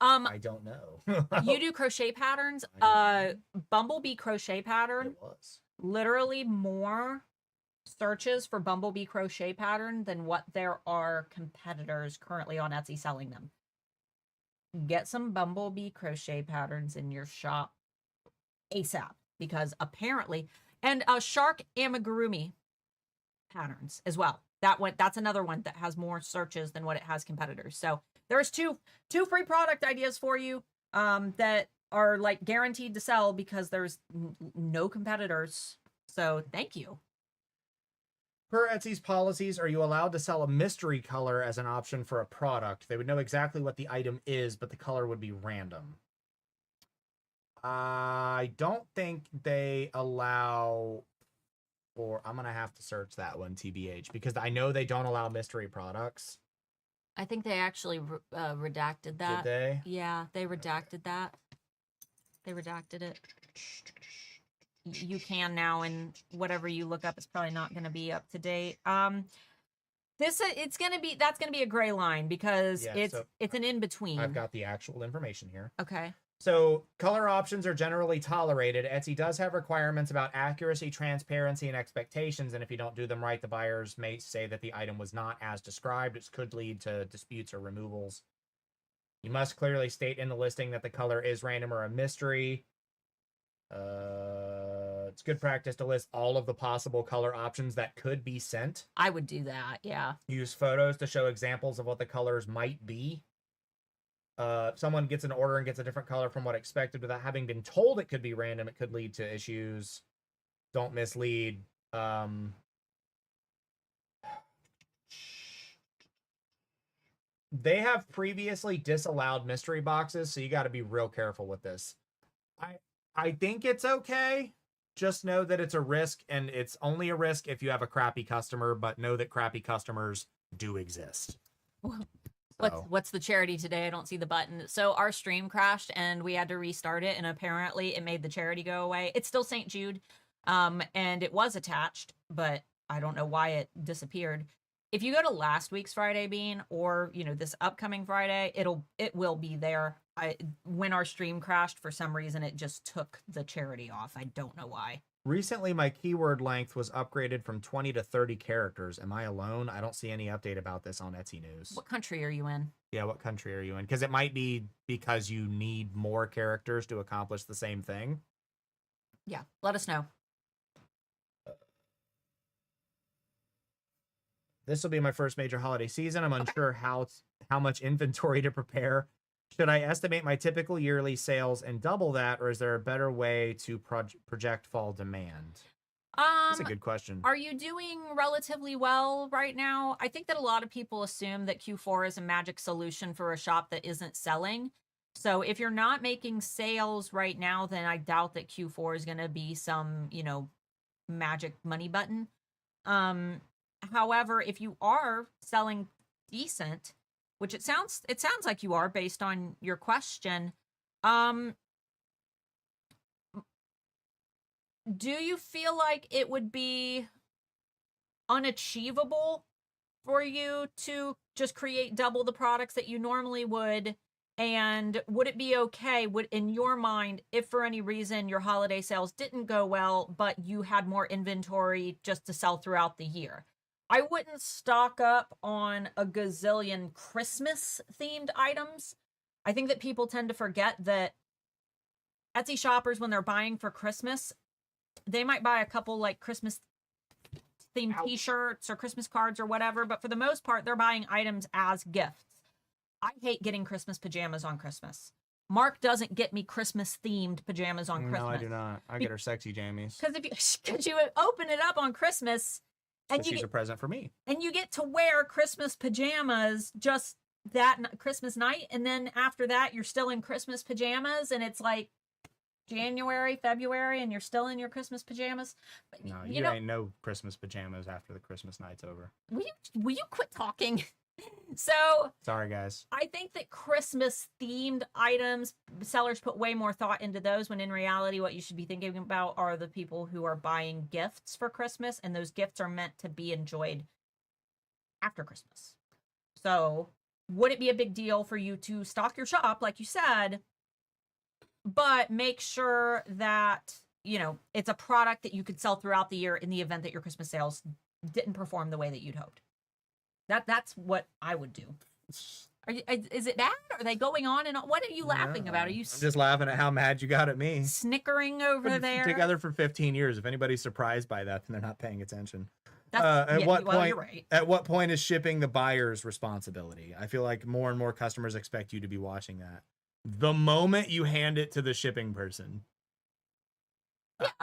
I don't know. You do crochet patterns. Bumblebee crochet pattern. It was literally more searches for Bumblebee crochet pattern than what there are competitors currently on Etsy selling them. get some bumblebee crochet patterns in your shop ASAP, because apparently, and shark amigurumi patterns as well. That's another one that has more searches than what it has competitors. So there's two free product ideas for you that are like guaranteed to sell because there's no competitors. So thank you. Per Etsy's policies, are you allowed to sell a mystery color as an option for a product? They would know exactly what the item is, but the color would be random. I don't think they allow, or I'm going to have to search that one, TBH, because I know they don't allow mystery products. I think they actually redacted that. Did they? Yeah, they redacted that. They redacted it. You can now, and whatever you look up is probably not going to be up to date. That's gonna be a gray line because it's an in between. I've got the actual information here. Okay. So color options are generally tolerated. Etsy does have requirements about accuracy, transparency, and expectations. And if you don't do them right, the buyers may say that the item was not as described. It could lead to disputes or removals. You must clearly state in the listing that the color is random or a mystery. It's good practice to list all of the possible color options that could be sent. I would do that, yeah. Use photos to show examples of what the colors might be. Someone gets an order and gets a different color from what expected without having been told it could be random. It could lead to issues. Don't mislead. They have previously disallowed mystery boxes, so you got to be real careful with this. I think it's okay. Just know that it's a risk, and it's only a risk if you have a crappy customer, but know that crappy customers do exist. What's the charity today? I don't see the button. So our stream crashed and we had to restart it, and apparently it made the charity go away. It's still St. Jude, and it was attached, but I don't know why it disappeared. If you go to last week's Friday Bean, or this upcoming Friday, it will be there. When our stream crashed, for some reason it just took the charity off. I don't know why. Recently, my keyword length was upgraded from 20 to 30 characters. Am I alone? I don't see any update about this on Etsy News. What country are you in? Yeah, what country are you in? Because it might be because you need more characters to accomplish the same thing. Yeah, let us know. This will be my first major holiday season. I'm unsure how much inventory to prepare. Should I estimate my typical yearly sales and double that, or is there a better way to project fall demand? That's a good question. Are you doing relatively well right now? I think that a lot of people assume that Q4 is a magic solution for a shop that isn't selling. So if you're not making sales right now, then I doubt that Q4 is going to be some, magic money button. However, if you are selling decent, which it sounds like you are based on your question, do you feel like it would be unachievable for you to just create double the products that you normally would? And would it be okay, in your mind, if for any reason your holiday sales didn't go well, but you had more inventory just to sell throughout the year? I wouldn't stock up on a gazillion Christmas-themed items. I think that people tend to forget that Etsy shoppers, when they're buying for Christmas, they might buy a couple like Christmas-themed t-shirts or Christmas cards or whatever, but for the most part, they're buying items as gifts. I hate getting Christmas pajamas on Christmas. Mark doesn't get me Christmas-themed pajamas on Christmas. No, I do not. I get her sexy jammies. Because you open it up on Christmas, and she's a present for me. And you get to wear Christmas pajamas just that Christmas night. And then after that, you're still in Christmas pajamas. And it's like January, February, and you're still in your Christmas pajamas. But, no, you ain't no Christmas pajamas after the Christmas night's over. Will you quit talking? So sorry, guys. I think that Christmas themed items, sellers put way more thought into those, when in reality what you should be thinking about are the people who are buying gifts for Christmas, and those gifts are meant to be enjoyed after Christmas. So would it be a big deal for you to stock your shop, like you said, but make sure that it's a product that you could sell throughout the year in the event that your Christmas sales didn't perform the way that you'd hoped? That's what I would do. Is it bad? Are they going on and on? What are you laughing about? Are you I'm just laughing at how mad you got at me. snickering over there? Together for 15 years. If anybody's surprised by that, then they're not paying attention. That's, What well, point? you're right. At what point is shipping the buyer's responsibility? I feel like more and more customers expect you to be watching that. The moment you hand it to the shipping person,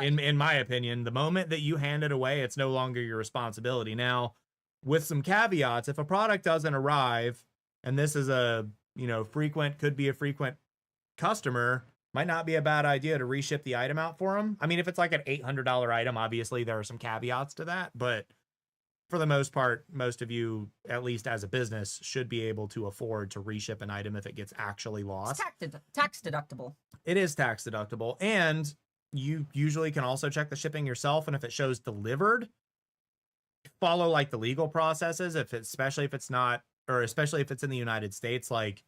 in my opinion, the moment that you hand it away, it's no longer your responsibility. Now, with some caveats, if a product doesn't arrive, and this is a could be a frequent customer, might not be a bad idea to reship the item out for them. I mean, if it's like an $800 item, obviously there are some caveats to that, but for the most part, most of you, at least as a business, should be able to afford to reship an item if it gets actually lost. It's tax deductible. It is tax deductible, and you usually can also check the shipping yourself, and if it shows delivered, follow like the legal processes. Especially if it's in the United States, like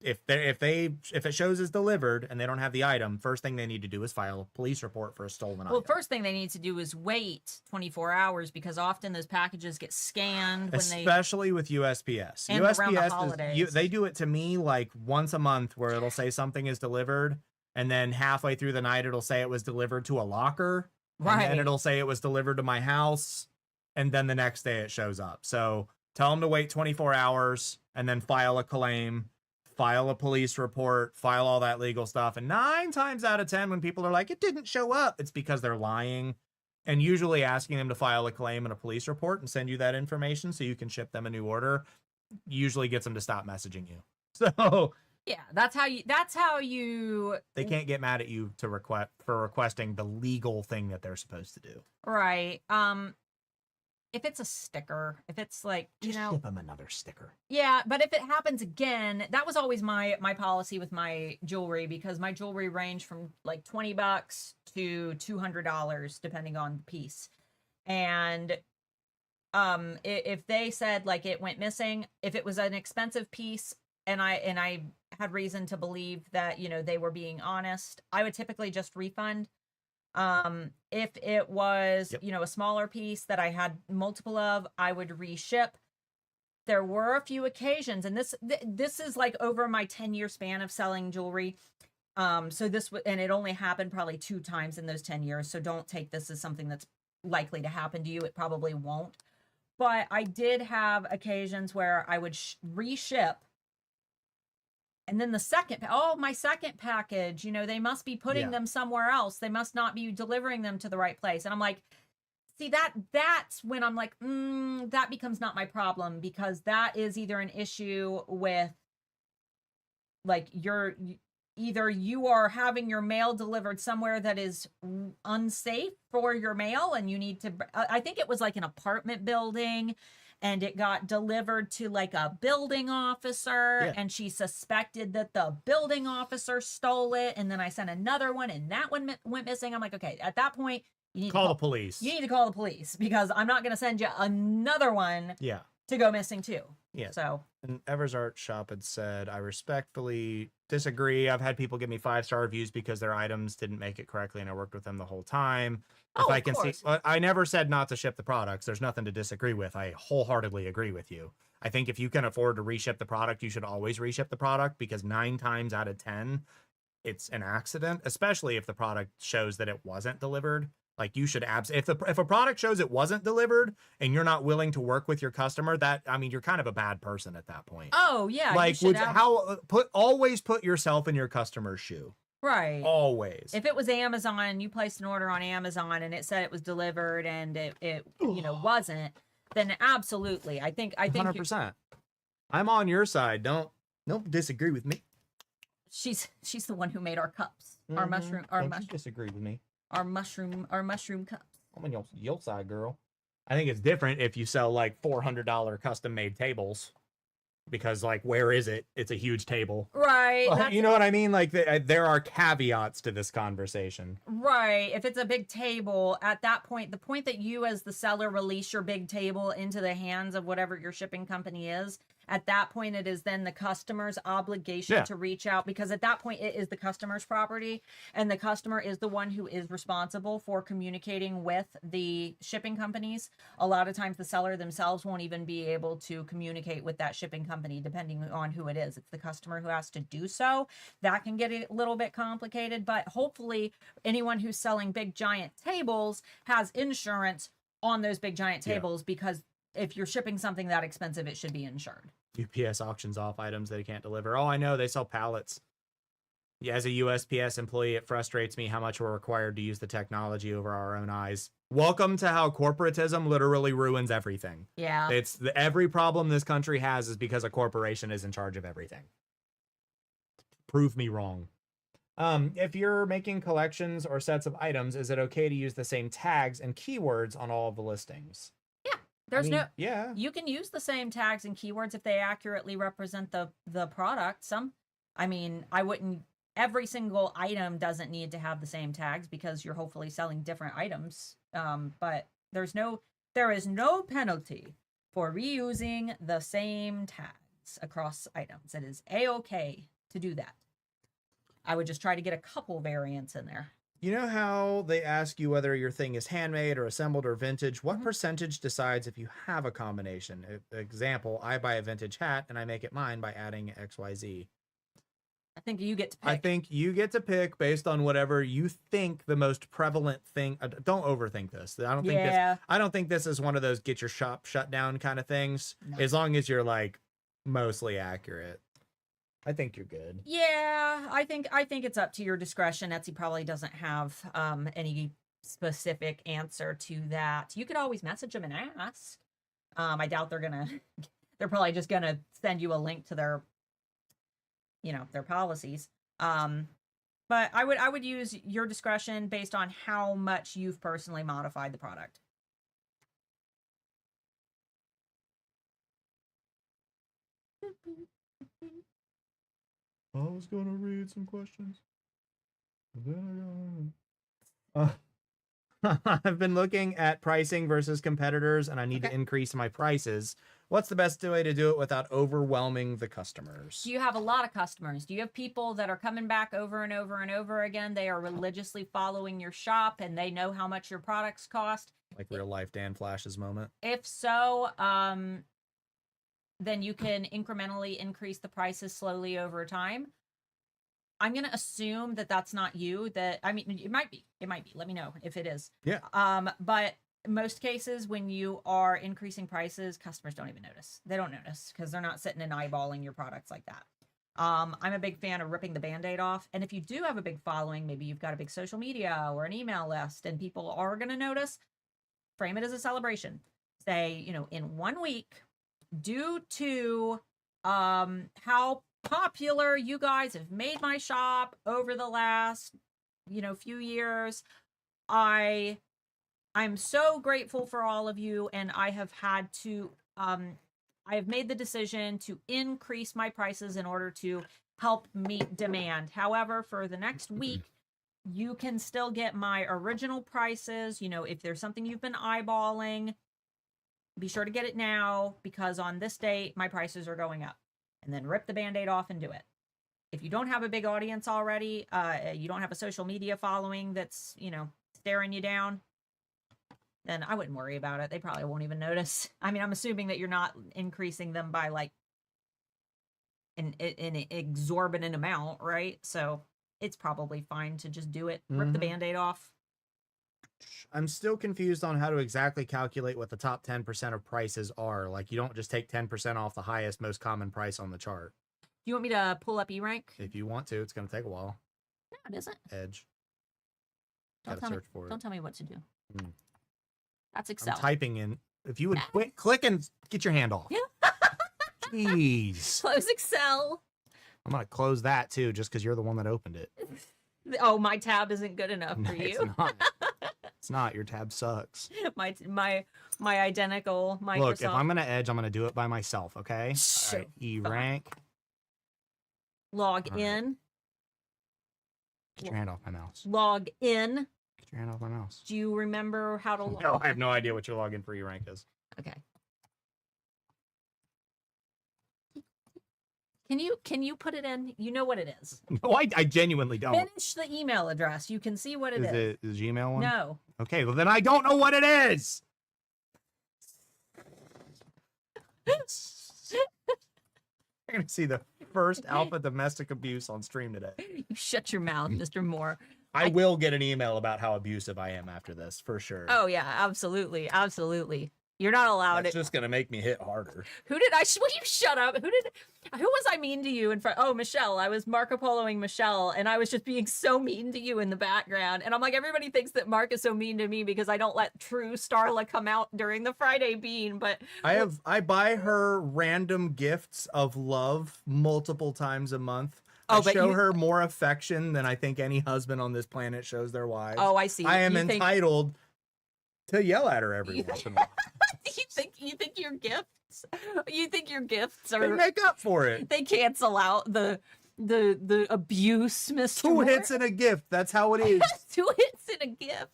if it shows as delivered and they don't have the item, first thing they need to do is file a police report for a stolen item. Well, first thing they need to do is wait 24 hours because often those packages get scanned especially with USPS. And around the holidays. They do it to me like once a month where it'll say something is delivered, and then halfway through the night it'll say it was delivered to a locker, right? And then it'll say it was delivered to my house, and then the next day it shows up. So tell them to wait 24 hours and then file a claim, file a police report, file all that legal stuff. And 9 times out of 10, when people are like, it didn't show up, it's because they're lying. And usually asking them to file a claim and a police report and send you that information so you can ship them a new order usually gets them to stop messaging you. So yeah, that's how you they can't get mad at you for requesting the legal thing that they're supposed to do. Right. If it's a sticker, if it's like, ship them another sticker. Yeah, but if it happens again, that was always my policy with my jewelry, because my jewelry ranged from like $20 to $200 depending on the piece. And if they said like it went missing, if it was an expensive piece and I had reason to believe that, they were being honest, I would typically just refund. If it was, a smaller piece that I had multiple of, I would reship. There were a few occasions, and this is like over my 10-year span of selling jewelry. And it only happened probably 2 times in those 10 years. So don't take this as something that's likely to happen to you. It probably won't. But I did have occasions where I would reship. And then my second package, they must be putting them somewhere else. They must not be delivering them to the right place. And I'm like, see, that's when I'm like, that becomes not my problem, because that is either an issue with like either you are having your mail delivered somewhere that is unsafe for your mail and you need to, I think it was like an apartment building, and it got delivered to like a building officer, and she suspected that the building officer stole it. And then I sent another one and that one went missing. I'm like, okay, at that point, you need to call the police. You need to call the police, because I'm not going to send you another one to go missing too. Yeah. So. And Evers Art Shop had said, I respectfully disagree. I've had people give me 5-star reviews because their items didn't make it correctly, and I worked with them the whole time. If I can see, I never said not to ship the products. There's nothing to disagree with. I wholeheartedly agree with you. I think if you can afford to reship the product, you should always reship the product, because 9 times out of 10, it's an accident, especially if the product shows that it wasn't delivered. Like, you should if a product shows it wasn't delivered and you're not willing to work with your customer, you're kind of a bad person at that point. Oh yeah. Like, always put yourself in your customer's shoe. Right. Always. If it was Amazon, you placed an order on Amazon and it said it was delivered and it wasn't, then absolutely. I think 100%. I'm on your side. Don't disagree with me. She's the one who made our cups. Mm-hmm. Our mushroom disagree with me. Our mushroom cups. I'm on your side, girl. I think it's different if you sell like $400 custom made tables, because like, where is it? It's a huge table. Right. You know what I mean? Like, there are caveats to this conversation. Right. If it's a big table, at that point, the point that you as the seller release your big table into the hands of whatever your shipping company is, At that point, it is then the customer's obligation Yeah. to reach out, because at that point it is the customer's property, and the customer is the one who is responsible for communicating with the shipping companies. A lot of times the seller themselves won't even be able to communicate with that shipping company, depending on who it is. It's the customer who has to do so. That can get a little bit complicated, but hopefully anyone who's selling big giant tables has insurance on those big giant Yeah. tables, because if you're shipping something that expensive, it should be insured. UPS auctions off items they can't deliver. Oh, I know, they sell pallets. Yeah, as a USPS employee, it frustrates me how much we're required to use the technology over our own eyes. Welcome to how corporatism literally ruins everything. Yeah. It's every problem this country has is because a corporation is in charge of everything. Prove me wrong. If you're making collections or sets of items, is it okay to use the same tags and keywords on all of the listings? There's I mean, yeah. you can use the same tags and keywords if they accurately represent the product. I wouldn't, every single item doesn't need to have the same tags, because you're hopefully selling different items. But there is no penalty for reusing the same tags across items. It is a-okay to do that. I would just try to get a couple variants in there. You know how they ask you whether your thing is handmade or assembled or vintage? What Mhm. percentage decides if you have a combination? Example, I buy a vintage hat and I make it mine by adding XYZ. I think you get to pick. I think you get to pick based on whatever you think the most prevalent thing. Don't overthink this. I don't think this is one of those get your shop shut down kind of things. No. As long as you're like mostly accurate, I think you're good. Yeah, I think it's up to your discretion. Etsy probably doesn't have any specific answer to that. You could always message them and ask. I doubt they're probably just gonna send you a link to their policies. But I would use your discretion based on how much you've personally modified the product. I was gonna read some questions. Then I've been looking at pricing versus competitors, and I need to increase my prices. What's the best way to do it without overwhelming the customers? Do you have a lot of customers? Do you have people that are coming back over and over and over again? They are religiously following your shop and they know how much your products cost. Like real life Dan Flash's moment. If so, then you can incrementally increase the prices slowly over time. I'm going to assume that that's not you. It might be. Let me know if it is. Yeah. But most cases, when you are increasing prices, customers don't even notice. They don't notice because they're not sitting and eyeballing your products like that. I'm a big fan of ripping the Band-Aid off. And if you do have a big following, maybe you've got a big social media or an email list and people are going to notice, frame it as a celebration. Say, in 1 week, due to how popular you guys have made my shop over the last few years, I'm so grateful for all of you, and I have had to I have made the decision to increase my prices in order to help meet demand. However, for the next week, you can still get my original prices. If there's something you've been eyeballing, be sure to get it now, because on this date, my prices are going up. And then rip the Band-Aid off and do it. If you don't have a big audience already, you don't have a social media following that's, staring you down, then I wouldn't worry about it. They probably won't even notice. I'm assuming that you're not increasing them by like an exorbitant amount, right? So it's probably fine to just do it. Rip the Band-Aid off. I'm still confused on how to exactly calculate what the top 10% of prices are. Like, you don't just take 10% off the highest, most common price on the chart. Do you want me to pull up E-Rank? If you want to, it's going to take a while. No, it isn't. Edge. Don't Gotta search for it. Don't tell me what to do. Mm. That's Excel. I'm typing in. If you would quit, click and get your hand off. Jeez. Close Excel. I'm going to close that too, just because you're the one that opened it. Oh, my tab isn't good enough No, for you. it's not. It's not. Your tab sucks. my identical Microsoft. Look, if I'm going to Edge, I'm going to do it by myself, okay? Sure. All right, E-Rank. Log All right. in. Get your hand off my mouse. Log in. Get your hand off my mouse. Do you remember how to log? No, I have no idea what your login for E-Rank is. Okay. Can you put it in? You know what it is. No, I genuinely don't. Finish the email address. You can see what it is. Is it the Gmail one? No. Okay, well then I don't know what it is. You're gonna see the first alpha domestic abuse on stream today. You shut your mouth, Mr. Moore. I will get an email about how abusive I am after this, for sure. Oh yeah, absolutely, absolutely. You're not allowed That's it. just gonna make me hit harder. Who did I? Will you shut up? Who was I mean to you in front? Oh, Michelle. I was Marco Poloing Michelle, and I was just being so mean to you in the background. And I'm like, everybody thinks that Mark is so mean to me because I don't let true Starla come out during the Friday bean. But I buy her random gifts of love multiple times a month. Oh, I but show you- her more affection than I think any husband on this planet shows their wives. oh, I see. I am You think- entitled to yell at her every You- once in a while. you think your gifts? You think your gifts They are? make up for it. They cancel out the abuse, Mr. Two Moore? hits and a gift. That's how it is. 2 hits and a gift.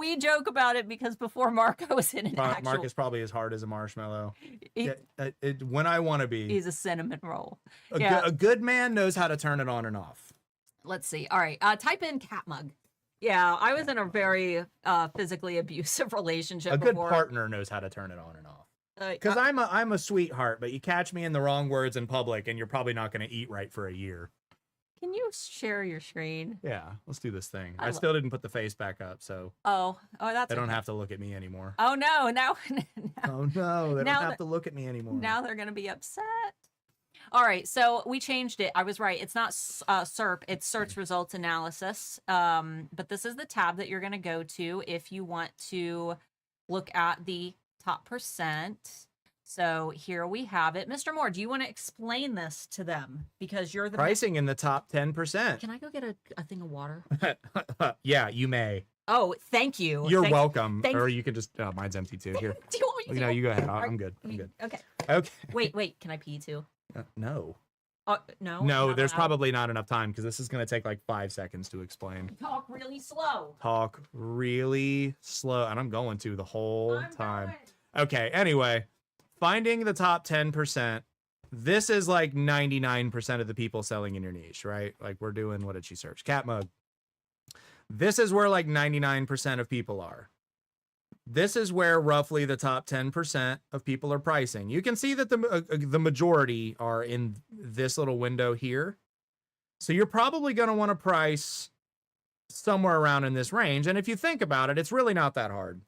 We joke about it because before Marco was in an actual. Mark is probably as hard as a marshmallow. he- When I want to be. he's a cinnamon roll. A, Yeah. a good man knows how to turn it on and off. Let's see. All right. Type in cat mug. Yeah, I was in a very physically abusive relationship A good before. partner knows how to turn it on and off. Because Uh, I'm a sweetheart, but you catch me in the wrong words in public, and you're probably not going to eat right for a year. can you share your screen? Yeah, let's do this thing. I I lo- still didn't put the face back up, so Oh, that's. they don't okay. have to look at me anymore. Oh no! Now, Oh no, they Now don't have to look at me anymore. now they're gonna be upset. All right, so we changed it. I was right. It's not SERP. It's search results analysis. But this is the tab that you're gonna go to if you want to look at the top percent. So here we have it. Mr. Moore, do you want to explain this to them? Because you're the Pricing in the top 10%. Can I go get a thing of water? Yeah, you may. Oh, thank you. You're Thank- welcome. thank- Or you can just, mine's empty too. Here. Do you want me to No, go? you go ahead. I'm good. I'm good. Okay. Okay. Wait. Can I pee too? No. No. No, not there's allowed? probably not enough time because this is going to take like 5 seconds to explain. Talk really slow. Talk really slow. And I'm going to the whole I'm time. going. Okay, anyway, finding the top 10%. This is like 99% of the people selling in your niche, right? Like we're doing, what did she search? Cat mug. This is where like 99% of people are. This is where roughly the top 10% of people are pricing. You can see that the majority are in this little window here. So you're probably going to want to price somewhere around in this range. And if you think about it, it's really not that hard.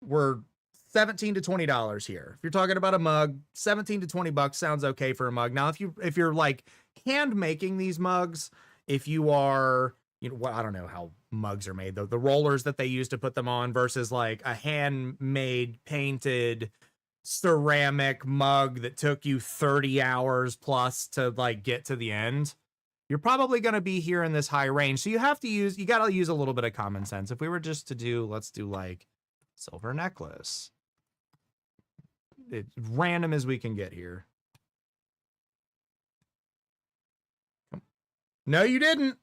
We're $17 to $20 here. If you're talking about a mug, 17 to 20 bucks sounds okay for a mug. Now, if you're like hand making these mugs, if you are, I don't know how mugs are made, though, the rollers that they use to put them on versus like a handmade painted ceramic mug that took you 30 hours plus to like get to the end, you're probably going to be here in this high range. So you got to use a little bit of common sense. If we were just to do, let's do like silver necklace. It's random as we can get here. No, you didn't.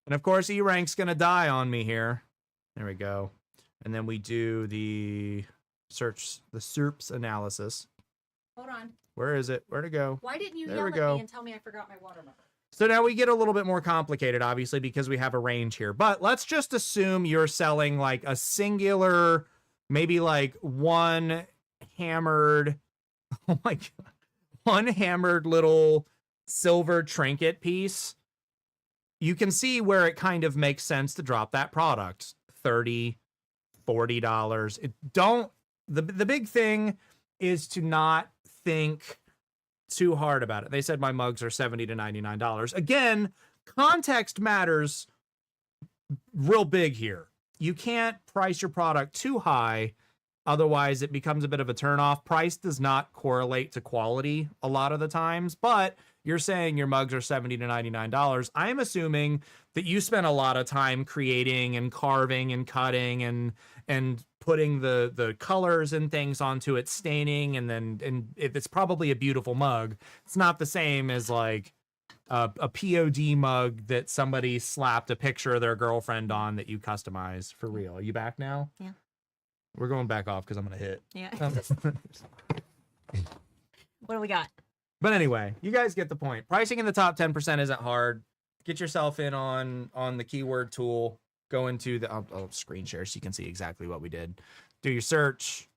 And of course, E-Rank's going to die on me here. There we go. And then we do the SERPs analysis. Hold on. Where is it? Where'd it go? Why didn't you There yell we at go. me and tell me I forgot my water bottle? So now we get a little bit more complicated, obviously, because we have a range here. But let's just assume you're selling like a singular, maybe like one hammered, oh my God, one hammered little silver trinket piece. You can see where it kind of makes sense to drop that product. $30, $40. The big thing is to not think too hard about it. They said my mugs are $70 to $99. Again, context matters real big here. You can't price your product too high, otherwise it becomes a bit of a turnoff. Price does not correlate to quality a lot of the times, but you're saying your mugs are $70 to $99. I'm assuming that you spent a lot of time creating and carving and cutting and putting the colors and things onto it, staining, and if it's probably a beautiful mug, it's not the same as like a POD mug that somebody slapped a picture of their girlfriend on that you customize for real. Are you back now? Yeah. We're going back off because I'm gonna hit. Yeah. What do we got? But anyway, you guys get the point. Pricing in the top 10% isn't hard. Get yourself in on the keyword tool. Go into the I'll screen share so you can see exactly what we did. Do your search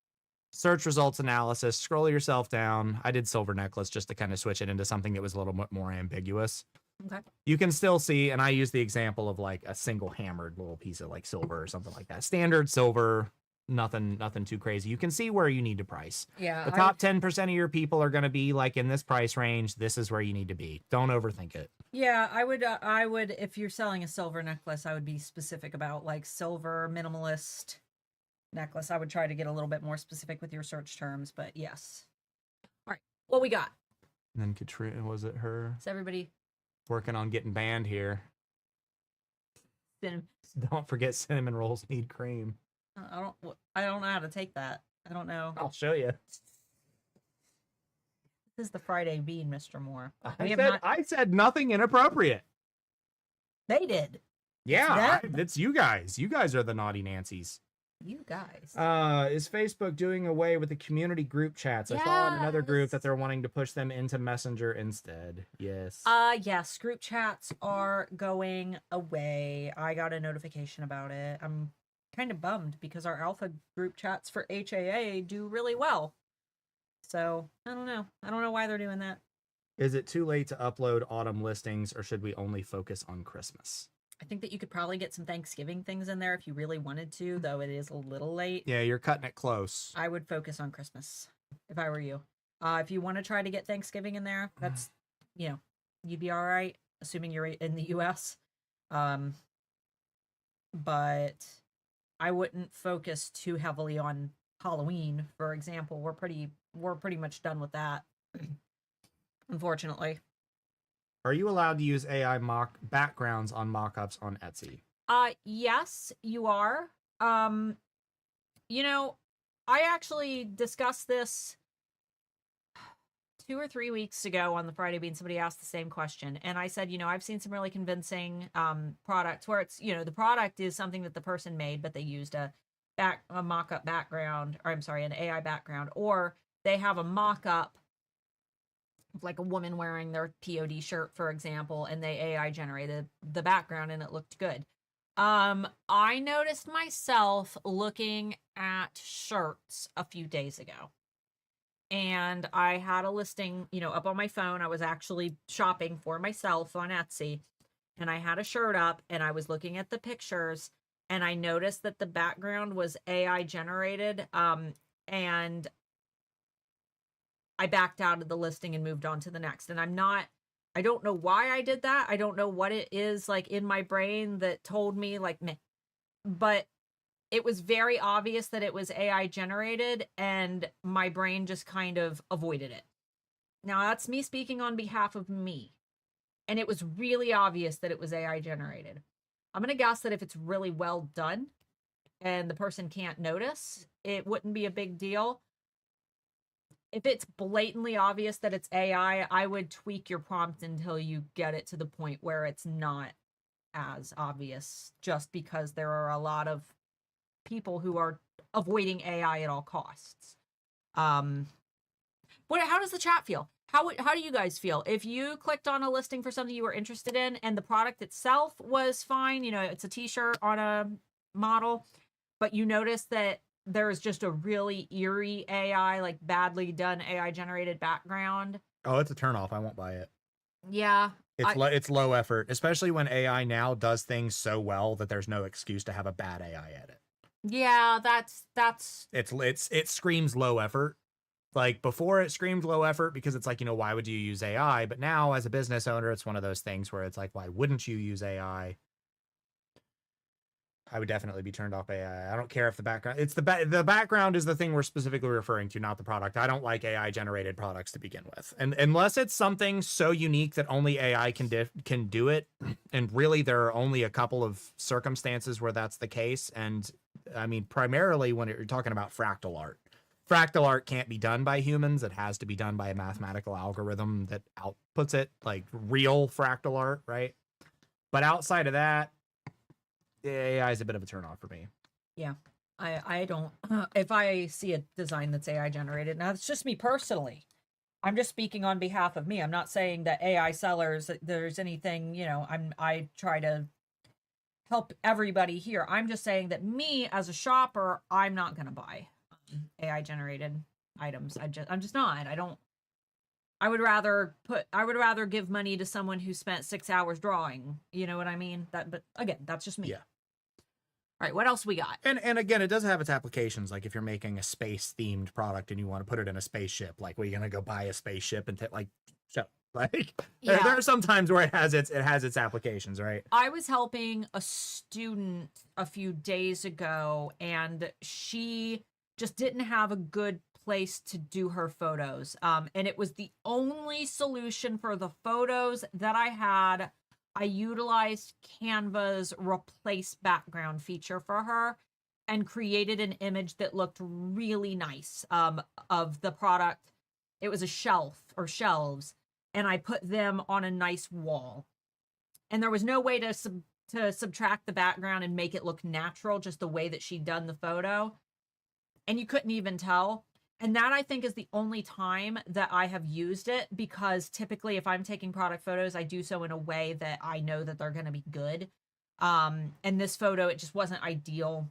results analysis, scroll yourself down. I did silver necklace just to kind of switch it into something that was a little bit more ambiguous. Okay. You can still see, and I use the example of like a single hammered little piece of like silver or something like that. Standard silver, nothing too crazy. You can see where you need to price. Yeah. The top 10% of your people are going to be like in this price range. This is where you need to be. Don't overthink it. Yeah, I would, if you're selling a silver necklace, I would be specific about like silver minimalist necklace. I would try to get a little bit more specific with your search terms, but yes. All right. What we got? And then Katrina, was it her? Is everybody Working on getting banned here. Don't forget cinnamon rolls need cream. I don't know how to take that. I don't know. I'll show you. This is the Friday bean, Mr. Moore. I said nothing inappropriate. They did. Yeah, it's you guys. You guys are the naughty Nancys. You guys. Is Facebook doing away with the community group chats? I saw in another group that they're wanting to push them into Messenger instead. Yes. Yes, group chats are going away. I got a notification about it. I'm kind of bummed because our alpha group chats for HAA do really well. So, I don't know. I don't know why they're doing that. Is it too late to upload autumn listings, or should we only focus on Christmas? I think that you could probably get some Thanksgiving things in there if you really wanted to, though it is a little late. Yeah, you're cutting it close. I would focus on Christmas if I were you. If you want to try to get Thanksgiving in there, that's, you'd be all right, assuming you're in the US. But I wouldn't focus too heavily on Halloween, for example. We're pretty much done with that, unfortunately. Are you allowed to use AI mock backgrounds on mock-ups on Etsy? Yes, you are. I actually discussed this 2 or 3 weeks ago on the Friday Bean. Somebody asked the same question, and I said, I've seen some really convincing products where it's, the product is something that the person made, but they used a mock-up background, or I'm sorry, an AI background, or they have a mock-up like a woman wearing their POD shirt, for example, and they AI generated the background and it looked good. I noticed myself looking at shirts a few days ago, and I had a listing, up on my phone. I was actually shopping for myself on Etsy, and I had a shirt up and I was looking at the pictures, and I noticed that the background was AI generated. And I backed out of the listing and moved on to the next. And I don't know why I did that. I don't know what it is like in my brain that told me like, meh. But it was very obvious that it was AI generated, and my brain just kind of avoided it. Now that's me speaking on behalf of me. And it was really obvious that it was AI generated. I'm going to guess that if it's really well done and the person can't notice, it wouldn't be a big deal. If it's blatantly obvious that it's AI, I would tweak your prompt until you get it to the point where it's not as obvious, just because there are a lot of people who are avoiding AI at all costs. How does the chat feel? How do you guys feel? If you clicked on a listing for something you were interested in and the product itself was fine, it's a t-shirt on a model, but you noticed that there is just a really eerie AI, like badly done AI generated background. Oh, it's a turnoff. I won't buy it. Yeah. It's low effort, especially when AI now does things so well that there's no excuse to have a bad AI edit. Yeah, it screams low effort. Like before it screamed low effort because it's like, why would you use AI? But now as a business owner, it's one of those things where it's like, why wouldn't you use AI? I would definitely be turned off by AI. I don't care if the background, the background is the thing we're specifically referring to, not the product. I don't like AI generated products to begin with. And unless it's something so unique that only AI can do it. And really there are only a couple of circumstances where that's the case. And I mean, primarily when you're talking about fractal art. Fractal art can't be done by humans. It has to be done by a mathematical algorithm that outputs it, like real fractal art, right? But outside of that, AI is a bit of a turnoff for me. Yeah. I don't, if I see a design that's AI generated, now it's just me personally. I'm just speaking on behalf of me. I'm not saying that AI sellers, that there's anything, I try to help everybody here. I'm just saying that me as a shopper, I'm not going to buy AI generated items. I'm just not. I would rather give money to someone who spent 6 hours drawing. You know what I mean? But again, that's just me. Yeah. All right, what else we got? And again, it does have its applications. Like if you're making a space themed product and you want to put it in a spaceship, like we're gonna go buy a spaceship and like Yeah. there are some times where it has its applications, right? I was helping a student a few days ago, and she just didn't have a good place to do her photos. And it was the only solution for the photos that I had. I utilized Canva's replace background feature for her and created an image that looked really nice of the product. It was a shelf or shelves, and I put them on a nice wall. And there was no way to subtract the background and make it look natural, just the way that she'd done the photo. And you couldn't even tell. And that, I think, is the only time that I have used it, because typically if I'm taking product photos, I do so in a way that I know that they're going to be good. And this photo, it just wasn't ideal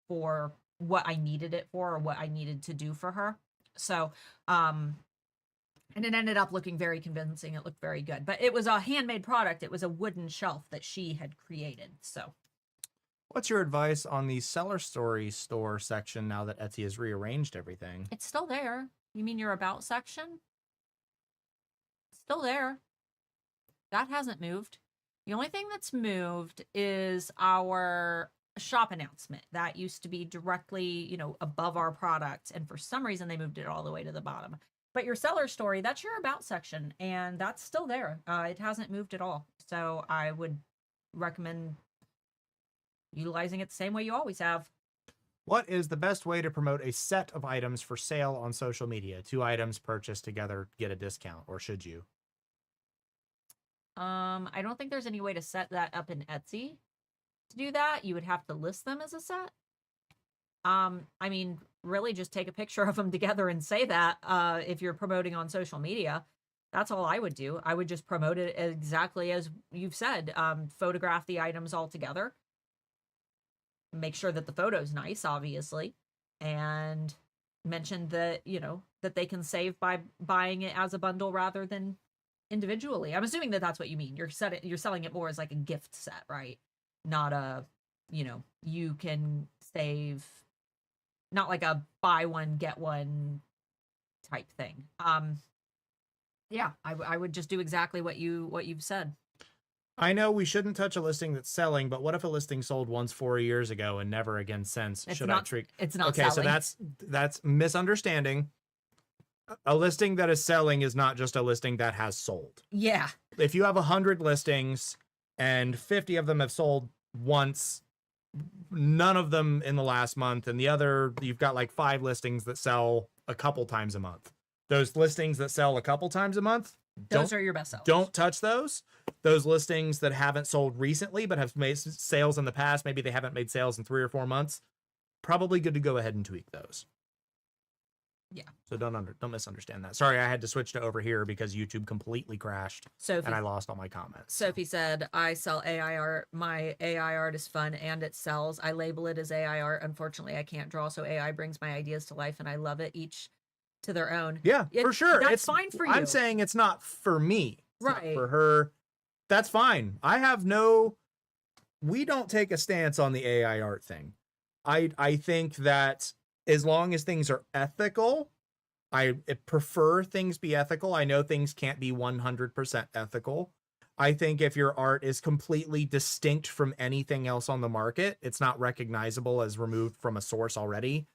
for what I needed it for or what I needed to do for her. So, and it ended up looking very convincing. It looked very good, but it was a handmade product. It was a wooden shelf that she had created. So What's your advice on the seller story store section now that Etsy has rearranged everything? it's still there. You mean your about section? It's still there. That hasn't moved. The only thing that's moved is our shop announcement. That used to be directly, above our product. And for some reason, they moved it all the way to the bottom. But your seller story, that's your about section. And that's still there. It hasn't moved at all. So I would recommend utilizing it the same way you always have. What is the best way to promote a set of items for sale on social media? 2 items purchased together get a discount, or should you? I don't think there's any way to set that up in Etsy to do that. You would have to list them as a set. I mean, really just take a picture of them together and say that, if you're promoting on social media. That's all I would do. I would just promote it exactly as you've said. Photograph the items all together. Make sure that the photo's nice, obviously, and mention that, that they can save by buying it as a bundle rather than individually. I'm assuming that that's what you mean. You're selling it more as like a gift set, right? Not a, you can save, not like a buy one get one type thing. Yeah, I would just do exactly what you've said. I know we shouldn't touch a listing that's selling, but what if a listing sold once 4 years ago and never again since? It's Should not, I treat? It's not Okay, selling. so that's misunderstanding. A listing that is selling is not just a listing that has sold. Yeah. If you have 100 listings and 50 of them have sold once, none of them in the last month, and the other, you've got like 5 listings that sell a couple times a month. Those listings that sell a couple times a month, Those are your best sellers. don't touch those. Those listings that haven't sold recently but have made sales in the past, maybe they haven't made sales in 3 or 4 months, probably good to go ahead and tweak those. Yeah. So don't misunderstand that. Sorry, I had to switch to over here because YouTube completely crashed and I lost all my comments. Sophie said, I sell AI art. My AI art is fun and it sells. I label it as AI art. Unfortunately, I can't draw, so AI brings my ideas to life and I love it, each to their own. Yeah, for sure. That's fine for you. I'm saying it's not for me. It's not Right. for her. That's fine. We don't take a stance on the AI art thing. I think that as long as things are ethical, I prefer things be ethical. I know things can't be 100% ethical. I think if your art is completely distinct from anything else on the market, it's not recognizable as removed from a source already,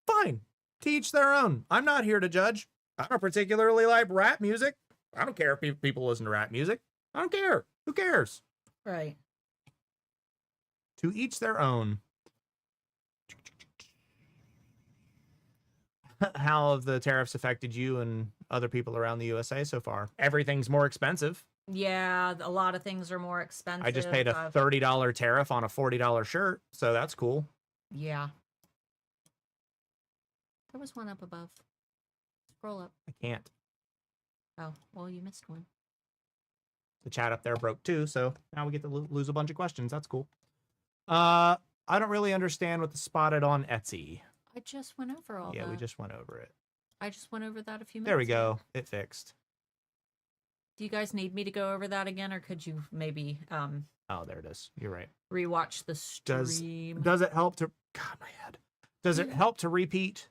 fine. To each their own. I'm not here to judge. I don't particularly like rap music. I don't care if people listen to rap music. I don't care. Who cares? Right. To each their own. How have the tariffs affected you and other people around the USA so far? Everything's more expensive. Yeah, a lot of things are more expensive. I just paid a $30 tariff on a $40 shirt, so that's cool. Yeah. There was one up above. Scroll up. I can't. Oh, well, you missed one. The chat up there broke too, so now we get to lose a bunch of questions. That's cool. I don't really understand what the spotted on Etsy. I just went over all that. Yeah, we just went over it. I just went over that a few minutes There we ago. go. It fixed. Do you guys need me to go over that again, or could you maybe Oh, there it is. You're right. rewatch the stream? Does it help to God, my head. Does it help to repeat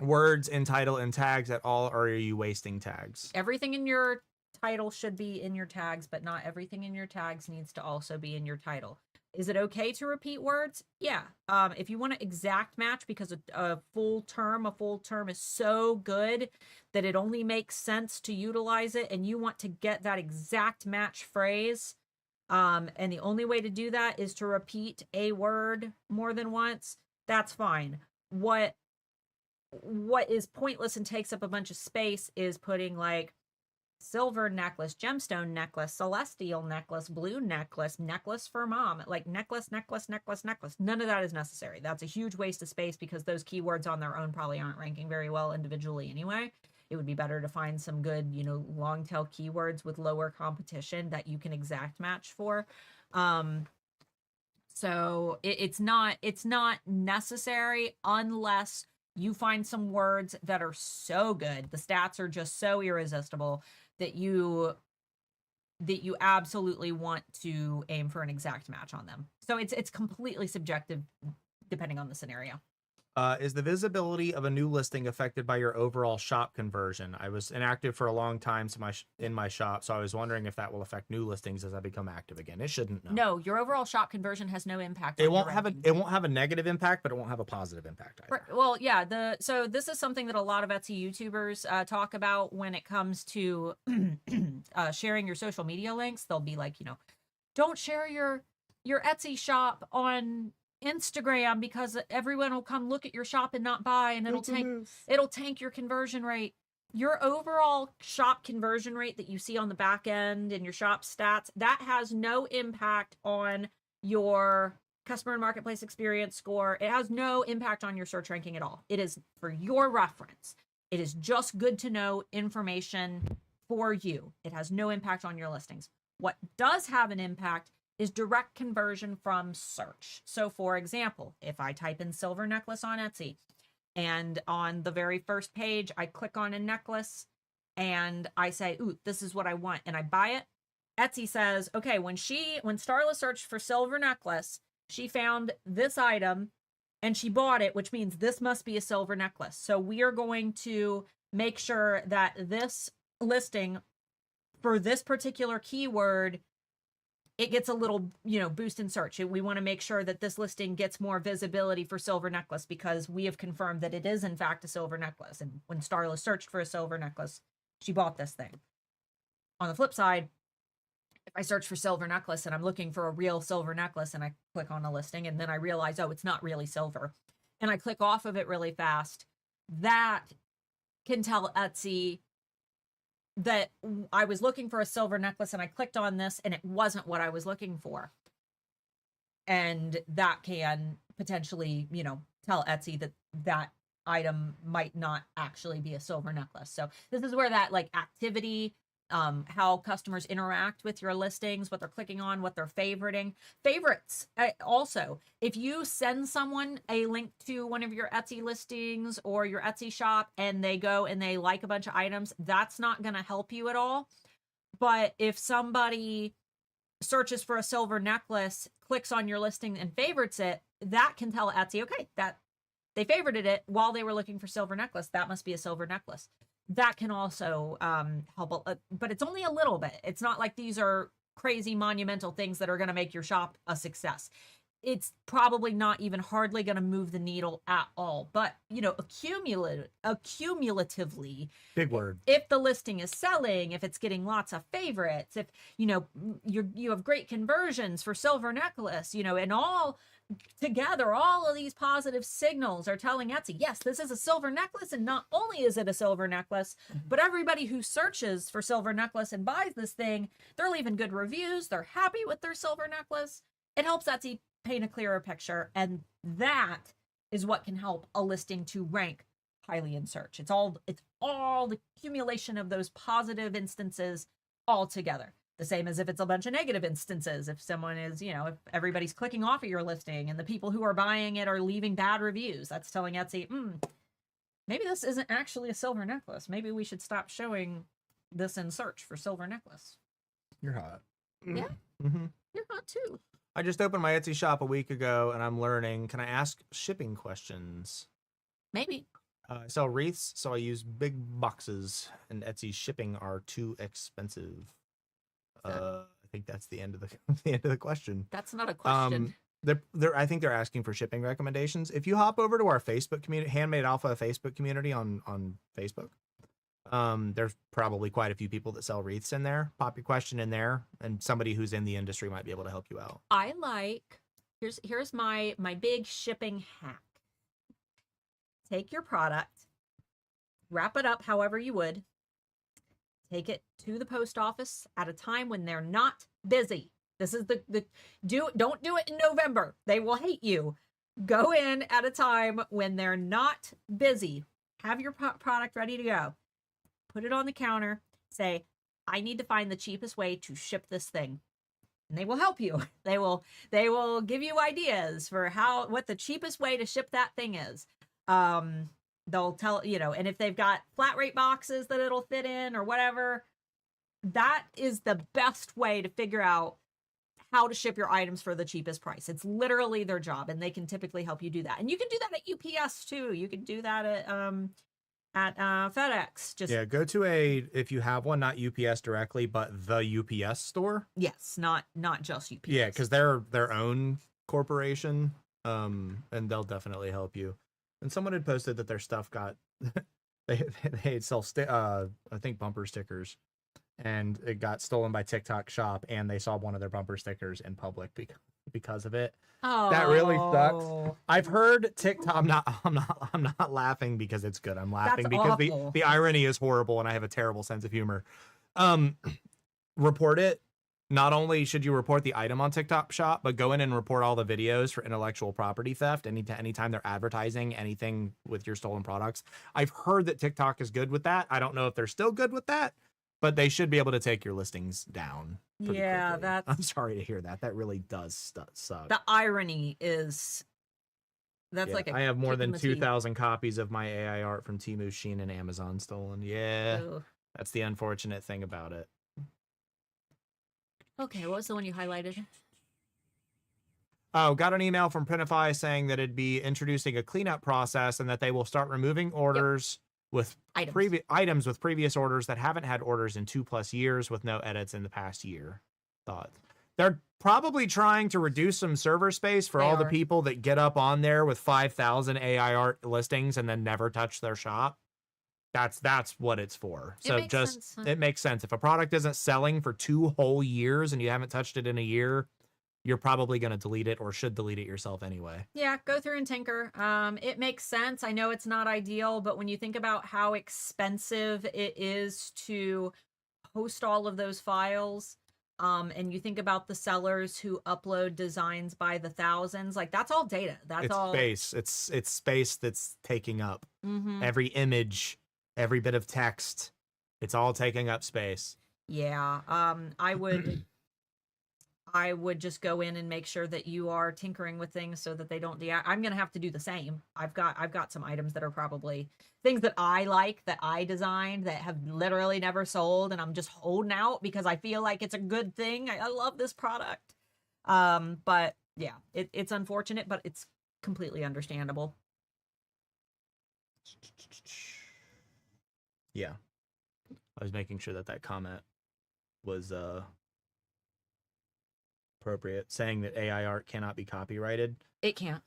words in title and tags at all, or are you wasting tags? Everything in your title should be in your tags, but not everything in your tags needs to also be in your title. Is it okay to repeat words? Yeah. If you want to exact match, because a full term is so good that it only makes sense to utilize it, and you want to get that exact match phrase, and the only way to do that is to repeat a word more than once, that's fine. What is pointless and takes up a bunch of space is putting like silver necklace, gemstone necklace, celestial necklace, blue necklace, necklace for mom, like necklace. None of that is necessary. That's a huge waste of space because those keywords on their own probably aren't ranking very well individually anyway. It would be better to find some good, long tail keywords with lower competition that you can exact match for. So it's not necessary unless you find some words that are so good. The stats are just so irresistible that you absolutely want to aim for an exact match on them. So it's completely subjective depending on the scenario. Is the visibility of a new listing affected by your overall shop conversion? I was inactive for a long time in my shop, so I was wondering if that will affect new listings as I become active again. It shouldn't. No, your overall shop conversion has no impact. It won't have a negative impact, but it won't have a positive impact either. Well, yeah. So this is something that a lot of Etsy YouTubers talk about when it comes to sharing your social media links. They'll be like, don't share your Etsy shop on Instagram because everyone will come look at your shop and not buy, and it'll tank your conversion rate. Your overall shop conversion rate that you see on the back end and your shop stats, that has no impact on your customer and marketplace experience score. It has no impact on your search ranking at all. It is for your reference. It is just good to know information for you. It has no impact on your listings. What does have an impact is direct conversion from search. So for example, if I type in silver necklace on Etsy, and on the very first page, I click on a necklace and I say, ooh, this is what I want, and I buy it, Etsy says, okay, when Starla searched for silver necklace, she found this item and she bought it, which means this must be a silver necklace. So we are going to make sure that this listing for this particular keyword, it gets a little, boost in search. We want to make sure that this listing gets more visibility for silver necklace because we have confirmed that it is in fact a silver necklace. And when Starla searched for a silver necklace, she bought this thing. On the flip side, if I search for silver necklace and I'm looking for a real silver necklace and I click on a listing and then I realize, oh, it's not really silver, and I click off of it really fast, that can tell Etsy that I was looking for a silver necklace and I clicked on this and it wasn't what I was looking for. And that can potentially, tell Etsy that item might not actually be a silver necklace. So this is where that activity, how customers interact with your listings, what they're clicking on, what they're favoriting. Favorites. Also, if you send someone a link to one of your Etsy listings or your Etsy shop and they go and they like a bunch of items, that's not going to help you at all. But if somebody searches for a silver necklace, clicks on your listing and favorites it, that can tell Etsy, okay, that they favorited it while they were looking for silver necklace. That must be a silver necklace. That can also help, but it's only a little bit. It's not like these are crazy monumental things that are going to make your shop a success. It's probably not even hardly going to move the needle at all. But, accumulatively, big word. If the listing is selling, if it's getting lots of favorites, if, you have great conversions for silver necklace, and all together, all of these positive signals are telling Etsy, yes, this is a silver necklace. And not only is it a silver necklace, but everybody who searches for silver necklace and buys this thing, they're leaving good reviews. They're happy with their silver necklace. It helps Etsy paint a clearer picture. And that is what can help a listing to rank highly in search. It's all the accumulation of those positive instances all together. The same as if it's a bunch of negative instances. If someone is, if everybody's clicking off of your listing and the people who are buying it are leaving bad reviews, that's telling Etsy, maybe this isn't actually a silver necklace. Maybe we should stop showing this in search for silver necklace. You're hot. Yeah. Mm-hmm. You're hot too. I just opened my Etsy shop a week ago, and I'm learning. Can I ask shipping questions? Maybe. I sell wreaths, so I use big boxes, and Etsy shipping are too expensive. I think that's the end of the end of the question. That's not a question. I think they're asking for shipping recommendations. If you hop over to our Facebook community, Handmade Alpha Facebook community on Facebook, there's probably quite a few people that sell wreaths in there. Pop your question in there, and somebody who's in the industry might be able to help you out. Here's my big shipping hack. Take your product, wrap it up however you would, take it to the post office at a time when they're not busy. This is don't do it in November. They will hate you. Go in at a time when they're not busy. Have your product ready to go. Put it on the counter. Say, I need to find the cheapest way to ship this thing. And they will help you. They will give you ideas for what the cheapest way to ship that thing is. They'll tell, and if they've got flat rate boxes that it'll fit in or whatever, that is the best way to figure out how to ship your items for the cheapest price. It's literally their job, and they can typically help you do that. And you can do that at UPS too. You can do that at FedEx. Go to if you have one, not UPS directly, but the UPS store. Yes, not just UPS. Yeah, because they're their own corporation, and they'll definitely help you. And someone had posted that their stuff got they sell I think bumper stickers, and it got stolen by TikTok Shop, and they saw one of their bumper stickers in public because of it. Oh, that really sucks. I've heard TikTok. I'm not laughing because it's good. I'm laughing That's because awful. the irony is horrible, and I have a terrible sense of humor. Report it. Not only should you report the item on TikTok Shop, but go in and report all the videos for intellectual property theft anytime they're advertising anything with your stolen products. I've heard that TikTok is good with that. I don't know if they're still good with that, but they should be able to take your listings down. Yeah, quickly. I'm sorry to hear that. That really does suck. The irony is I have more than 2,000 copies of my AI art from Temu, Shein, and Amazon stolen. Yeah, that's the unfortunate thing about it. Okay, what was the one you highlighted? Oh, got an email from Printify saying that it'd be introducing a cleanup process and that they will start removing orders with items with previous orders that haven't had orders in 2+ years with no edits in the past year. They're probably trying to reduce some server space for the people that get up on there with 5,000 AI art listings and then never touch their shop. That's what it's for. So it makes sense. If a product isn't selling for 2 whole years and you haven't touched it in a year, you're probably going to delete it or should delete it yourself anyway. Yeah, go through and tinker. It makes sense. I know it's not ideal, but when you think about how expensive it is to host all of those files, and you think about the sellers who upload designs by the thousands, like that's all data. That's all space. It's space that's taking up every image. Every bit of text, it's all taking up space. Yeah. I would just go in and make sure that you are tinkering with things so that they don't I'm going to have to do the same. I've got some items that are probably things that I like, that I designed, that have literally never sold, and I'm just holding out because I feel like it's a good thing. I love this product. But yeah, it's unfortunate, but it's completely understandable. Yeah. I was making sure that comment was appropriate, saying that AI art cannot be copyrighted. It can't.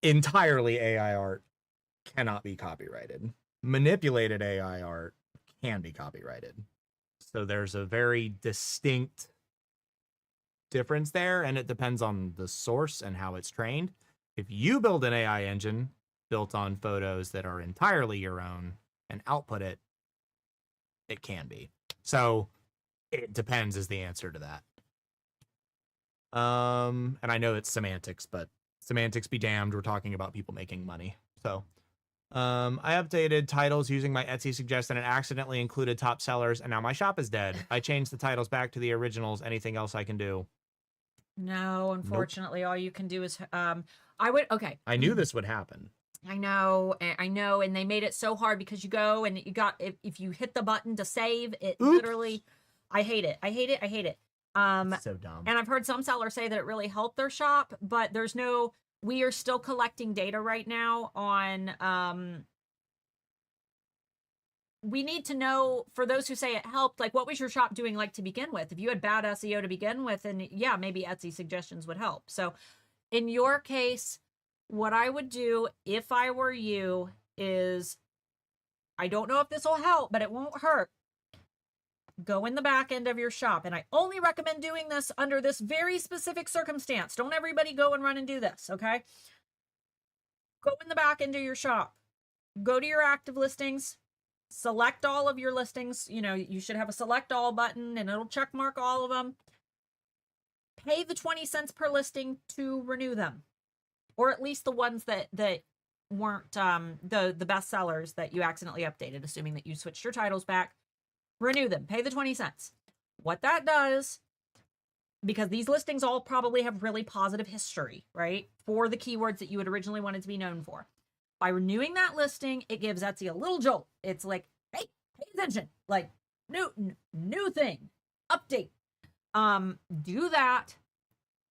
Entirely AI art cannot be copyrighted. Manipulated AI art can be copyrighted. So there's a very distinct difference there, and it depends on the source and how it's trained. If you build an AI engine built on photos that are entirely your own and output it can be. So it depends is the answer to that. And I know it's semantics, but semantics be damned. We're talking about people making money. So I updated titles using my Etsy suggestion and accidentally included top sellers, and now my shop is dead. I changed the titles back to the originals. Anything else I can do? No, unfortunately, all you can do is I would okay. I knew this would happen. I know, and they made it so hard because you go and you got if you hit the button to save, it Oops. literally I hate it. I hate it. I hate it. So dumb. And I've heard some sellers say that it really helped their shop, but we are still collecting data right now on we need to know, for those who say it helped, like what was your shop doing like to begin with? If you had bad SEO to begin with, and yeah, maybe Etsy suggestions would help. So in your case, what I would do if I were you is, I don't know if this will help, but it won't hurt. Go in the back end of your shop. And I only recommend doing this under this very specific circumstance. Don't everybody go and run and do this, okay? Go in the back end of your shop. Go to your active listings. Select all of your listings. You know, you should have a select all button and it'll check mark all of them. Pay the 20 cents per listing to renew them. Or at least the ones that weren't the best sellers that you accidentally updated, assuming that you switched your titles back. Renew them. Pay the 20 cents. What that does, because these listings all probably have really positive history, right? For the keywords that you had originally wanted to be known for. By renewing that listing, it gives Etsy a little jolt. It's like, hey, pay attention. Like, new thing. Update. Do that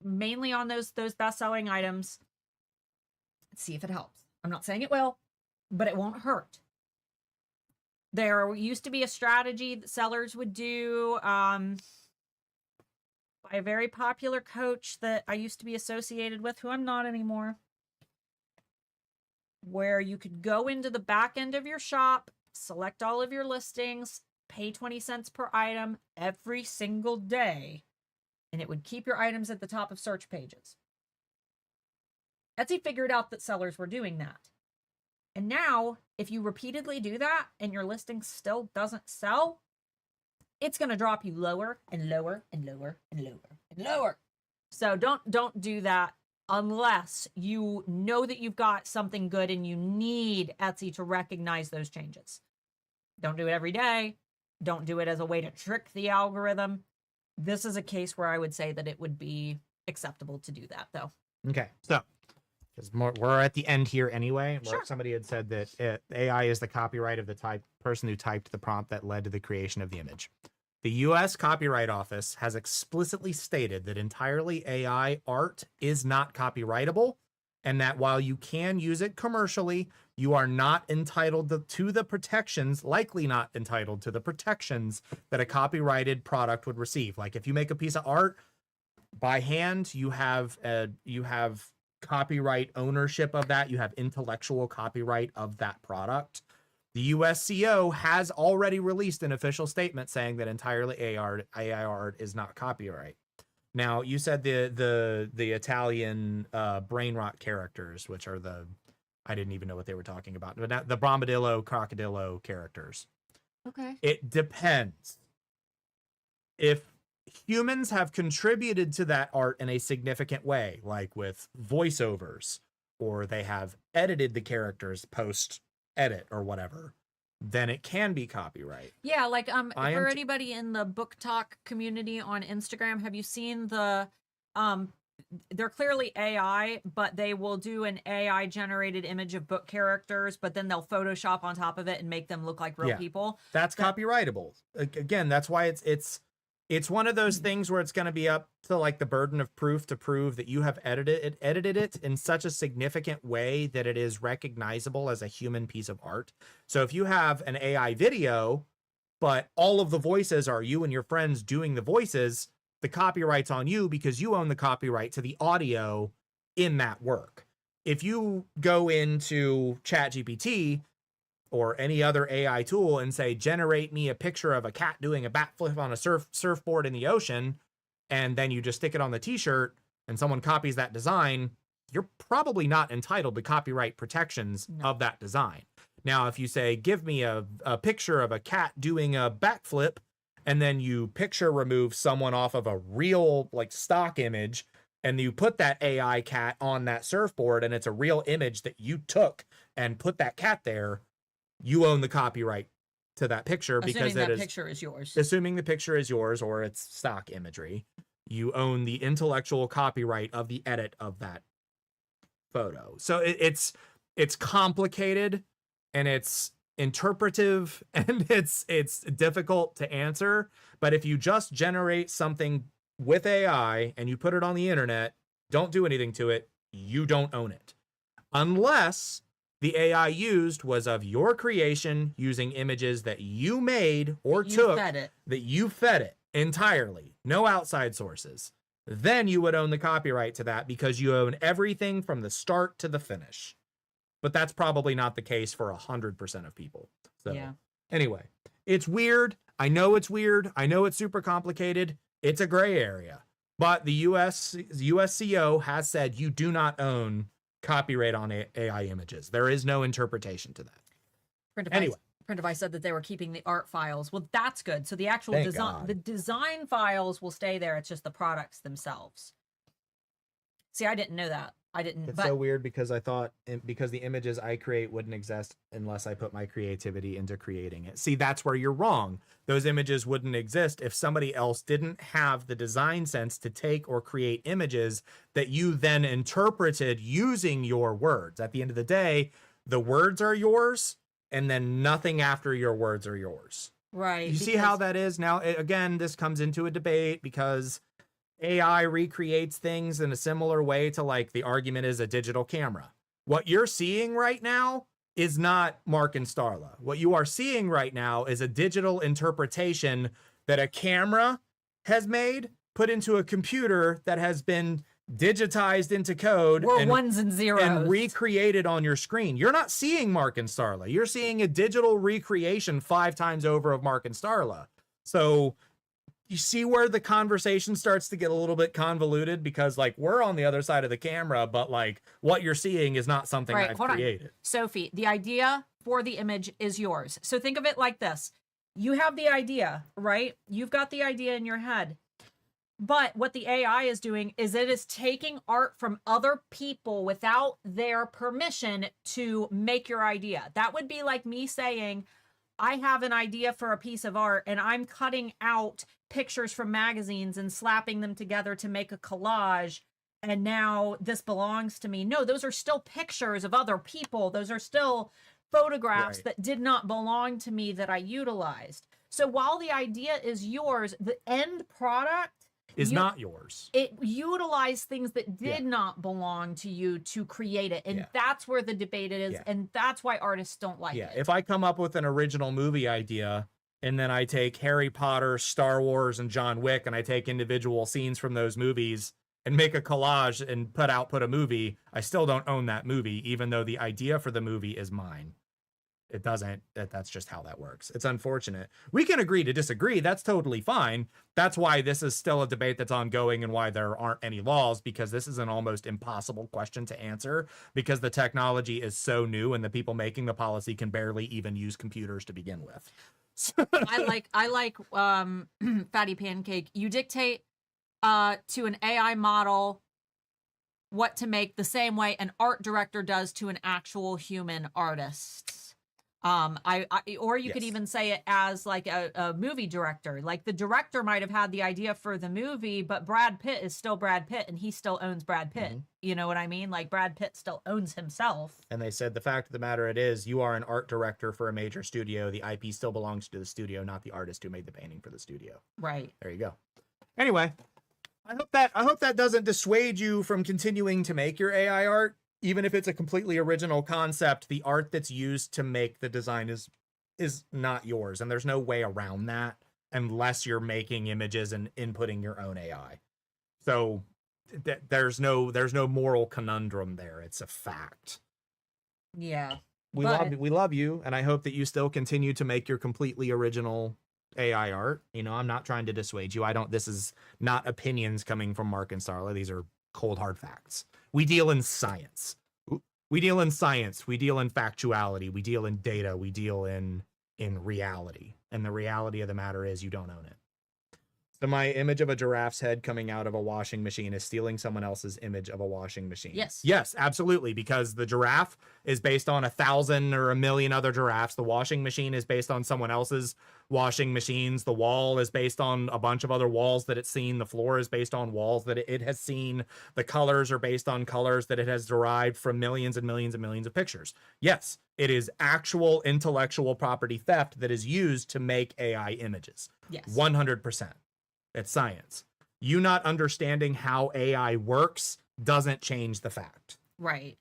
mainly on those best-selling items. See if it helps. I'm not saying it will, but it won't hurt. There used to be a strategy that sellers would do by a very popular coach that I used to be associated with, who I'm not anymore, where you could go into the back end of your shop, select all of your listings, pay 20 cents per item every single day, and it would keep your items at the top of search pages. Etsy figured out that sellers were doing that. And now, if you repeatedly do that and your listing still doesn't sell, it's going to drop you lower and lower and lower and lower and lower. So don't do that unless you know that you've got something good and you need Etsy to recognize those changes. Don't do it every day. Don't do it as a way to trick the algorithm. This is a case where I would say that it would be acceptable to do that, though. Okay, so because we're at the end here anyway. Sure. Somebody had said that AI is the copyright of the person who typed the prompt that led to the creation of the image. The U.S. Copyright Office has explicitly stated that entirely AI art is not copyrightable, and that while you can use it commercially, you are not entitled to the protections, likely not entitled to the protections that a copyrighted product would receive. Like if you make a piece of art by hand, you have copyright ownership of that. You have intellectual copyright of that product. The USCO has already released an official statement saying that entirely AI art is not copyright. Now, you said the Italian brain rot characters, which are I didn't even know what they were talking about, but the Bombadillo Crocodillo characters. Okay. It depends. If humans have contributed to that art in a significant way, like with voiceovers, or they have edited the characters post edit or whatever, then it can be copyright. Yeah, like for anybody in the book talk community on Instagram, have you seen the they're clearly AI, but they will do an AI generated image of book characters, but then they'll Photoshop on top of it and make them look like real people. That's copyrightable. Again, that's why it's one of those things where it's going to be up to like the burden of proof to prove that you have edited it in such a significant way that it is recognizable as a human piece of art. So if you have an AI video, but all of the voices are you and your friends doing the voices, the copyright's on you because you own the copyright to the audio in that work. If you go into ChatGPT or any other AI tool and say, generate me a picture of a cat doing a backflip on a surfboard in the ocean, and then you just stick it on the t-shirt and someone copies that design, you're probably not entitled to copyright protections of that design. Now, if you say, give me a picture of a cat doing a backflip, and then you picture remove someone off of a real like stock image, and you put that AI cat on that surfboard, and it's a real image that you took and put that cat there, you own the copyright to that picture because assuming that picture is yours. Assuming the picture is yours or it's stock imagery, you own the intellectual copyright of the edit of that photo. So it's complicated and it's interpretive and it's difficult to answer. But if you just generate something with AI and you put it on the internet, don't do anything to it, you don't own it. Unless the AI used was of your creation using images that you made or took, that you fed it entirely, no outside sources. Then you would own the copyright to that because you own everything from the start to the finish. But that's probably not the case for 100% of people. So yeah. Anyway, it's weird. I know it's weird. I know it's super complicated. It's a gray area. But the USCO has said you do not own copyright on AI images. There is no interpretation to that. Anyway. Print device said that they were keeping the art files. Well, that's good. So the actual design, the design files will stay there. It's just the products themselves. See, I didn't know that. I didn't. It's so weird because I thought because the images I create wouldn't exist unless I put my creativity into creating it. See, that's where you're wrong. Those images wouldn't exist if somebody else didn't have the design sense to take or create images that you then interpreted using your words. At the end of the day, the words are yours, and then nothing after your words are yours. Right. You see how that is? Now, again, this comes into a debate because AI recreates things in a similar way to like the argument is a digital camera. What you're seeing right now is not Marc and Starla. What you are seeing right now is a digital interpretation that a camera has made, put into a computer that has been digitized into code or ones and zeros and recreated on your screen. You're not seeing Marc and Starla. You're seeing a digital recreation 5 times over of Marc and Starla. So you see where the conversation starts to get a little bit convoluted because like we're on the other side of the camera, but like what you're seeing is not something I've created. Sophie, the idea for the image is yours. So think of it like this. You have the idea, right? You've got the idea in your head. But what the AI is doing is it is taking art from other people without their permission to make your idea. That would be like me saying, I have an idea for a piece of art and I'm cutting out pictures from magazines and slapping them together to make a collage. And now this belongs to me. No, those are still pictures of other people. Those are still photographs that did not belong to me that I utilized. So while the idea is yours, the end product is not yours. It utilized things that did not belong to you to create it. And that's where the debate is. And that's why artists don't like it. If I come up with an original movie idea and then I take Harry Potter, Star Wars, and John Wick, and I take individual scenes from those movies and make a collage and put a movie, I still don't own that movie, even though the idea for the movie is mine. It doesn't, that's just how that works. It's unfortunate. We can agree to disagree. That's totally fine. That's why this is still a debate that's ongoing and why there aren't any laws, because this is an almost impossible question to answer because the technology is so new and the people making the policy can barely even use computers to begin with. I like Fatty Pancake. You dictate to an AI model what to make the same way an art director does to an actual human artist. Or you could even say it as like a movie director. Like the director might have had the idea for the movie, but Brad Pitt is still Brad Pitt and he still owns Brad Pitt. Mm-hmm. You know what I mean? Like Brad Pitt still owns himself. And they said the fact of the matter it is, you are an art director for a major studio. The IP still belongs to the studio, not the artist who made the painting for the studio. Right. There you go. Anyway, I hope that doesn't dissuade you from continuing to make your AI art. Even if it's a completely original concept, the art that's used to make the design is not yours. And there's no way around that unless you're making images and inputting your own AI. So there's no moral conundrum there. It's a fact. Yeah. We love you. And I hope that you still continue to make your completely original AI art. You know, I'm not trying to dissuade you. This is not opinions coming from Marc and Starla. These are cold, hard facts. We deal in science. We deal in science. We deal in factuality. We deal in data. We deal in reality. And the reality of the matter is you don't own it. So my image of a giraffe's head coming out of a washing machine is stealing someone else's image of a washing machine. Yes. Yes, absolutely. Because the giraffe is based on 1,000 or 1,000,000 other giraffes. The washing machine is based on someone else's washing machines. The wall is based on a bunch of other walls that it's seen. The floor is based on walls that it has seen. The colors are based on colors that it has derived from millions and millions and millions of pictures. Yes, it is actual intellectual property theft that is used to make AI images. Yes. 100%. It's science. You not understanding how AI works doesn't change the fact. Right.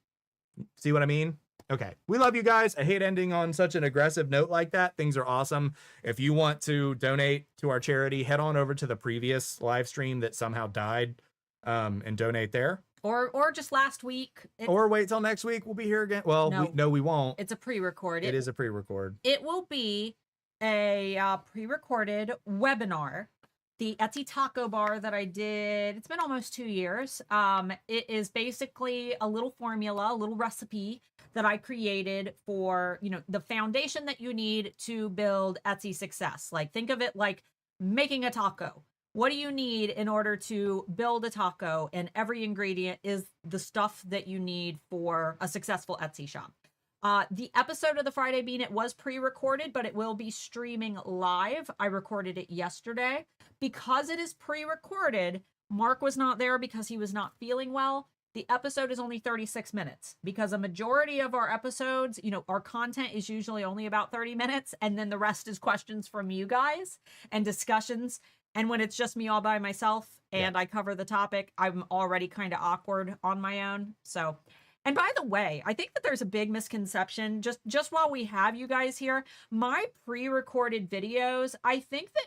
See what I mean? Okay. We love you guys. I hate ending on such an aggressive note like that. Things are awesome. If you want to donate to our charity, head on over to the previous live stream that somehow died and donate there. Or just last week. Or wait till next week. We'll be here again. Well, No. we won't. It's a pre-record. It is a pre-record. It will be a pre-recorded webinar. The Etsy taco bar that I did, it's been almost 2 years. It is basically a little formula, a little recipe that I created for, the foundation that you need to build Etsy success. Like, think of it like making a taco. What do you need in order to build a taco? And every ingredient is the stuff that you need for a successful Etsy shop. The episode of the Friday Bean, it was pre-recorded, but it will be streaming live. I recorded it yesterday. Because it is pre-recorded, Mark was not there because he was not feeling well. The episode is only 36 minutes because a majority of our episodes, our content is usually only about 30 minutes. And then the rest is questions from you guys and discussions. And when it's just me all by myself and I cover the topic, I'm already kind of awkward on my own. So... And by the way, I think that there's a big misconception, just while we have you guys here, my pre-recorded videos, I think that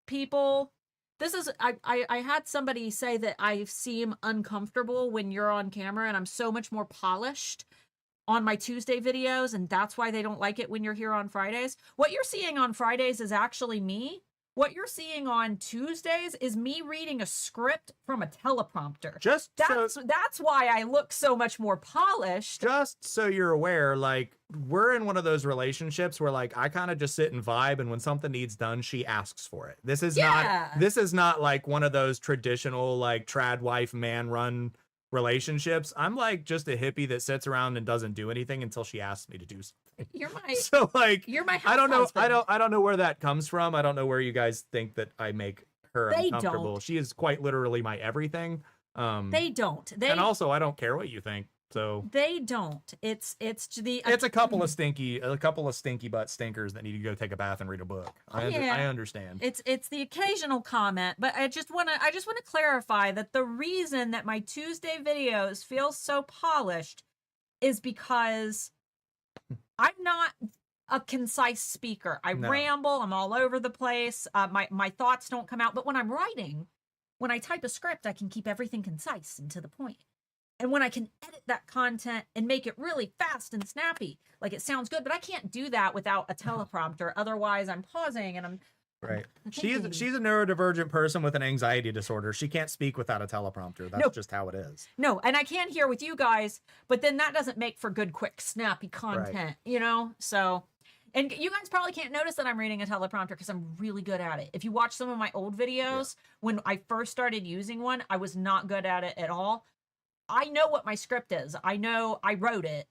people, I had somebody say that I seem uncomfortable when you're on camera and I'm so much more polished on my Tuesday videos, and that's why they don't like it when you're here on Fridays. What you're seeing on Fridays is actually me. What you're seeing on Tuesdays is me reading a script from a teleprompter. That's why I look so much more polished. Just so you're aware, like, we're in one of those relationships where, like, I kind of just sit and vibe, and when something needs done, she asks for it. This is not like one of those traditional, like, trad wife man run relationships. I'm like just a hippie that sits around and doesn't do anything until she asks me to do something. You're my I don't know husband. I don't know where that comes from. I don't know where you guys think that I make her uncomfortable. Don't. She is quite literally my everything. They don't. And also I don't care what you think. So they don't. It's a couple of stinky butt stinkers that need to go take a bath and read a book. I understand. It's the occasional comment, but I just want to clarify that the reason that my Tuesday videos feel so polished is because I'm not a concise speaker. I ramble. I'm all over the place. My thoughts don't come out. But when I'm writing, when I type a script, I can keep everything concise and to the point. And when I can edit that content and make it really fast and snappy, like it sounds good, but I can't do that without a teleprompter. Otherwise, I'm pausing and I'm right. She's a neurodivergent person with an anxiety disorder. She can't speak without a teleprompter. That's just how it is. No, and I can hear with you guys, but then that doesn't make for good, quick, snappy content, So, and you guys probably can't notice that I'm reading a teleprompter because I'm really good at it. If you watch some of my old videos, when I first started using one, I was not good at it at all. I know what my script is. I know I wrote it.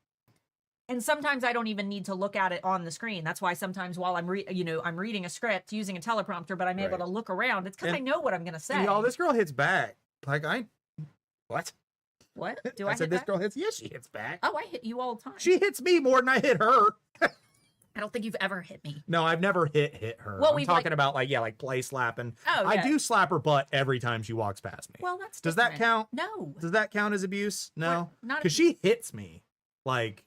And sometimes I don't even need to look at it on the screen. That's why sometimes while I'm reading a script using a teleprompter, but I'm able to look around. It's because I know what I'm going to say. Y'all, this girl hits back. Like what? What? I said this girl hits? Yes, she hits back. Oh, I hit you all the time. She hits me more than I hit her. I don't think you've ever hit me. No, I've never hit her. Well, I'm talking about like play slapping. Oh, yeah. I do slap her butt every time she walks past me. Well, that's Does that count? No. Does that count as abuse? No. Not because she hits me. Like,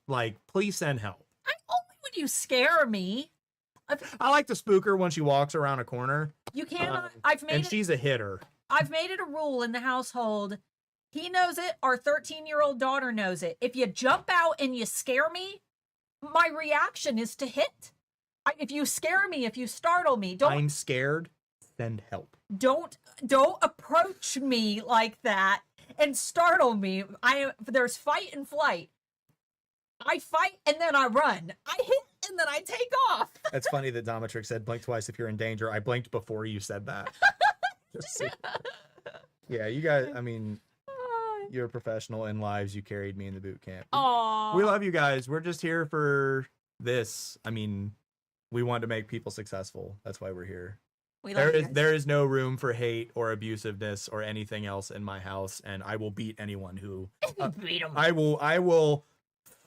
please send help. Only when you scare me. I like to spook her when she walks around a corner. You cannot. She's a hitter. I've made it a rule in the household. He knows it. Our 13-year-old daughter knows it. If you jump out and you scare me, my reaction is to hit. If you scare me, if you startle me, I'm scared. Send help. Don't approach me like that and startle me. There's fight and flight. I fight and then I run. I hit and then I take off. That's funny that Domitrix said blink twice if you're in danger. I blinked before you said that. Just so- yeah, you guys, I mean, you're a professional in lives. You carried me in the boot camp. Aw. We love you guys. We're just here for this. I mean, we want to make people successful. That's why we're here. We love you guys. There is no room for hate or abusiveness or anything else in my house, and I will beat anyone who Beat 'em. I will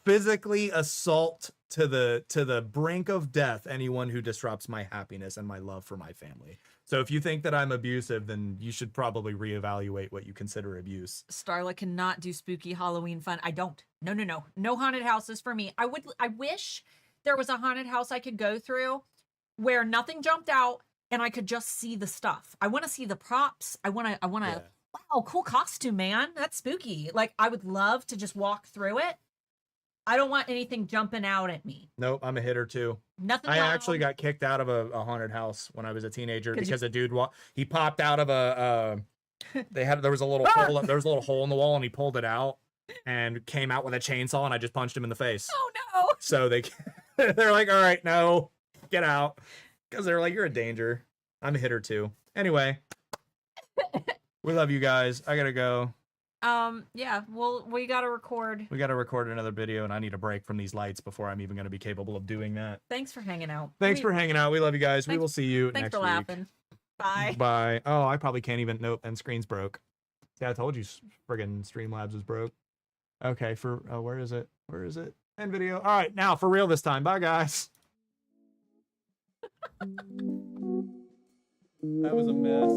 physically assault to the brink of death anyone who disrupts my happiness and my love for my family. So if you think that I'm abusive, then you should probably reevaluate what you consider abuse. Starla cannot do spooky Halloween fun. I don't. No. No haunted houses for me. I wish there was a haunted house I could go through where nothing jumped out and I could just see the stuff. I want to see the props. I want to Yeah. wow, cool costume, man. That's spooky. Like I would love to just walk through it. I don't want anything jumping out at me. Nope, I'm a hitter too. Nothing. I loud. actually got kicked out of a haunted house when I was a teenager 'Cause because a dude he popped out of a there was a little hole in the wall and he pulled it out and came out with a chainsaw and I just punched him in the face. Oh no. So they're like, all right, no, get out, because they're like, you're a danger. I'm a hitter too. Anyway, we love you guys. I gotta go. Yeah, well, we gotta record. We gotta record another video, and I need a break from these lights before I'm even gonna be capable of doing that. Thanks for hanging out. Thanks for hanging out. We love you guys. We Thanks- will see you Thanks next for week. laughing. Bye. Bye. Oh, I probably can't even. Nope, and screen's broke. See, I told you, friggin' Streamlabs was broke. Okay, where is it? Where is it? End video. All right, now for real this time. Bye, guys. That was a mess.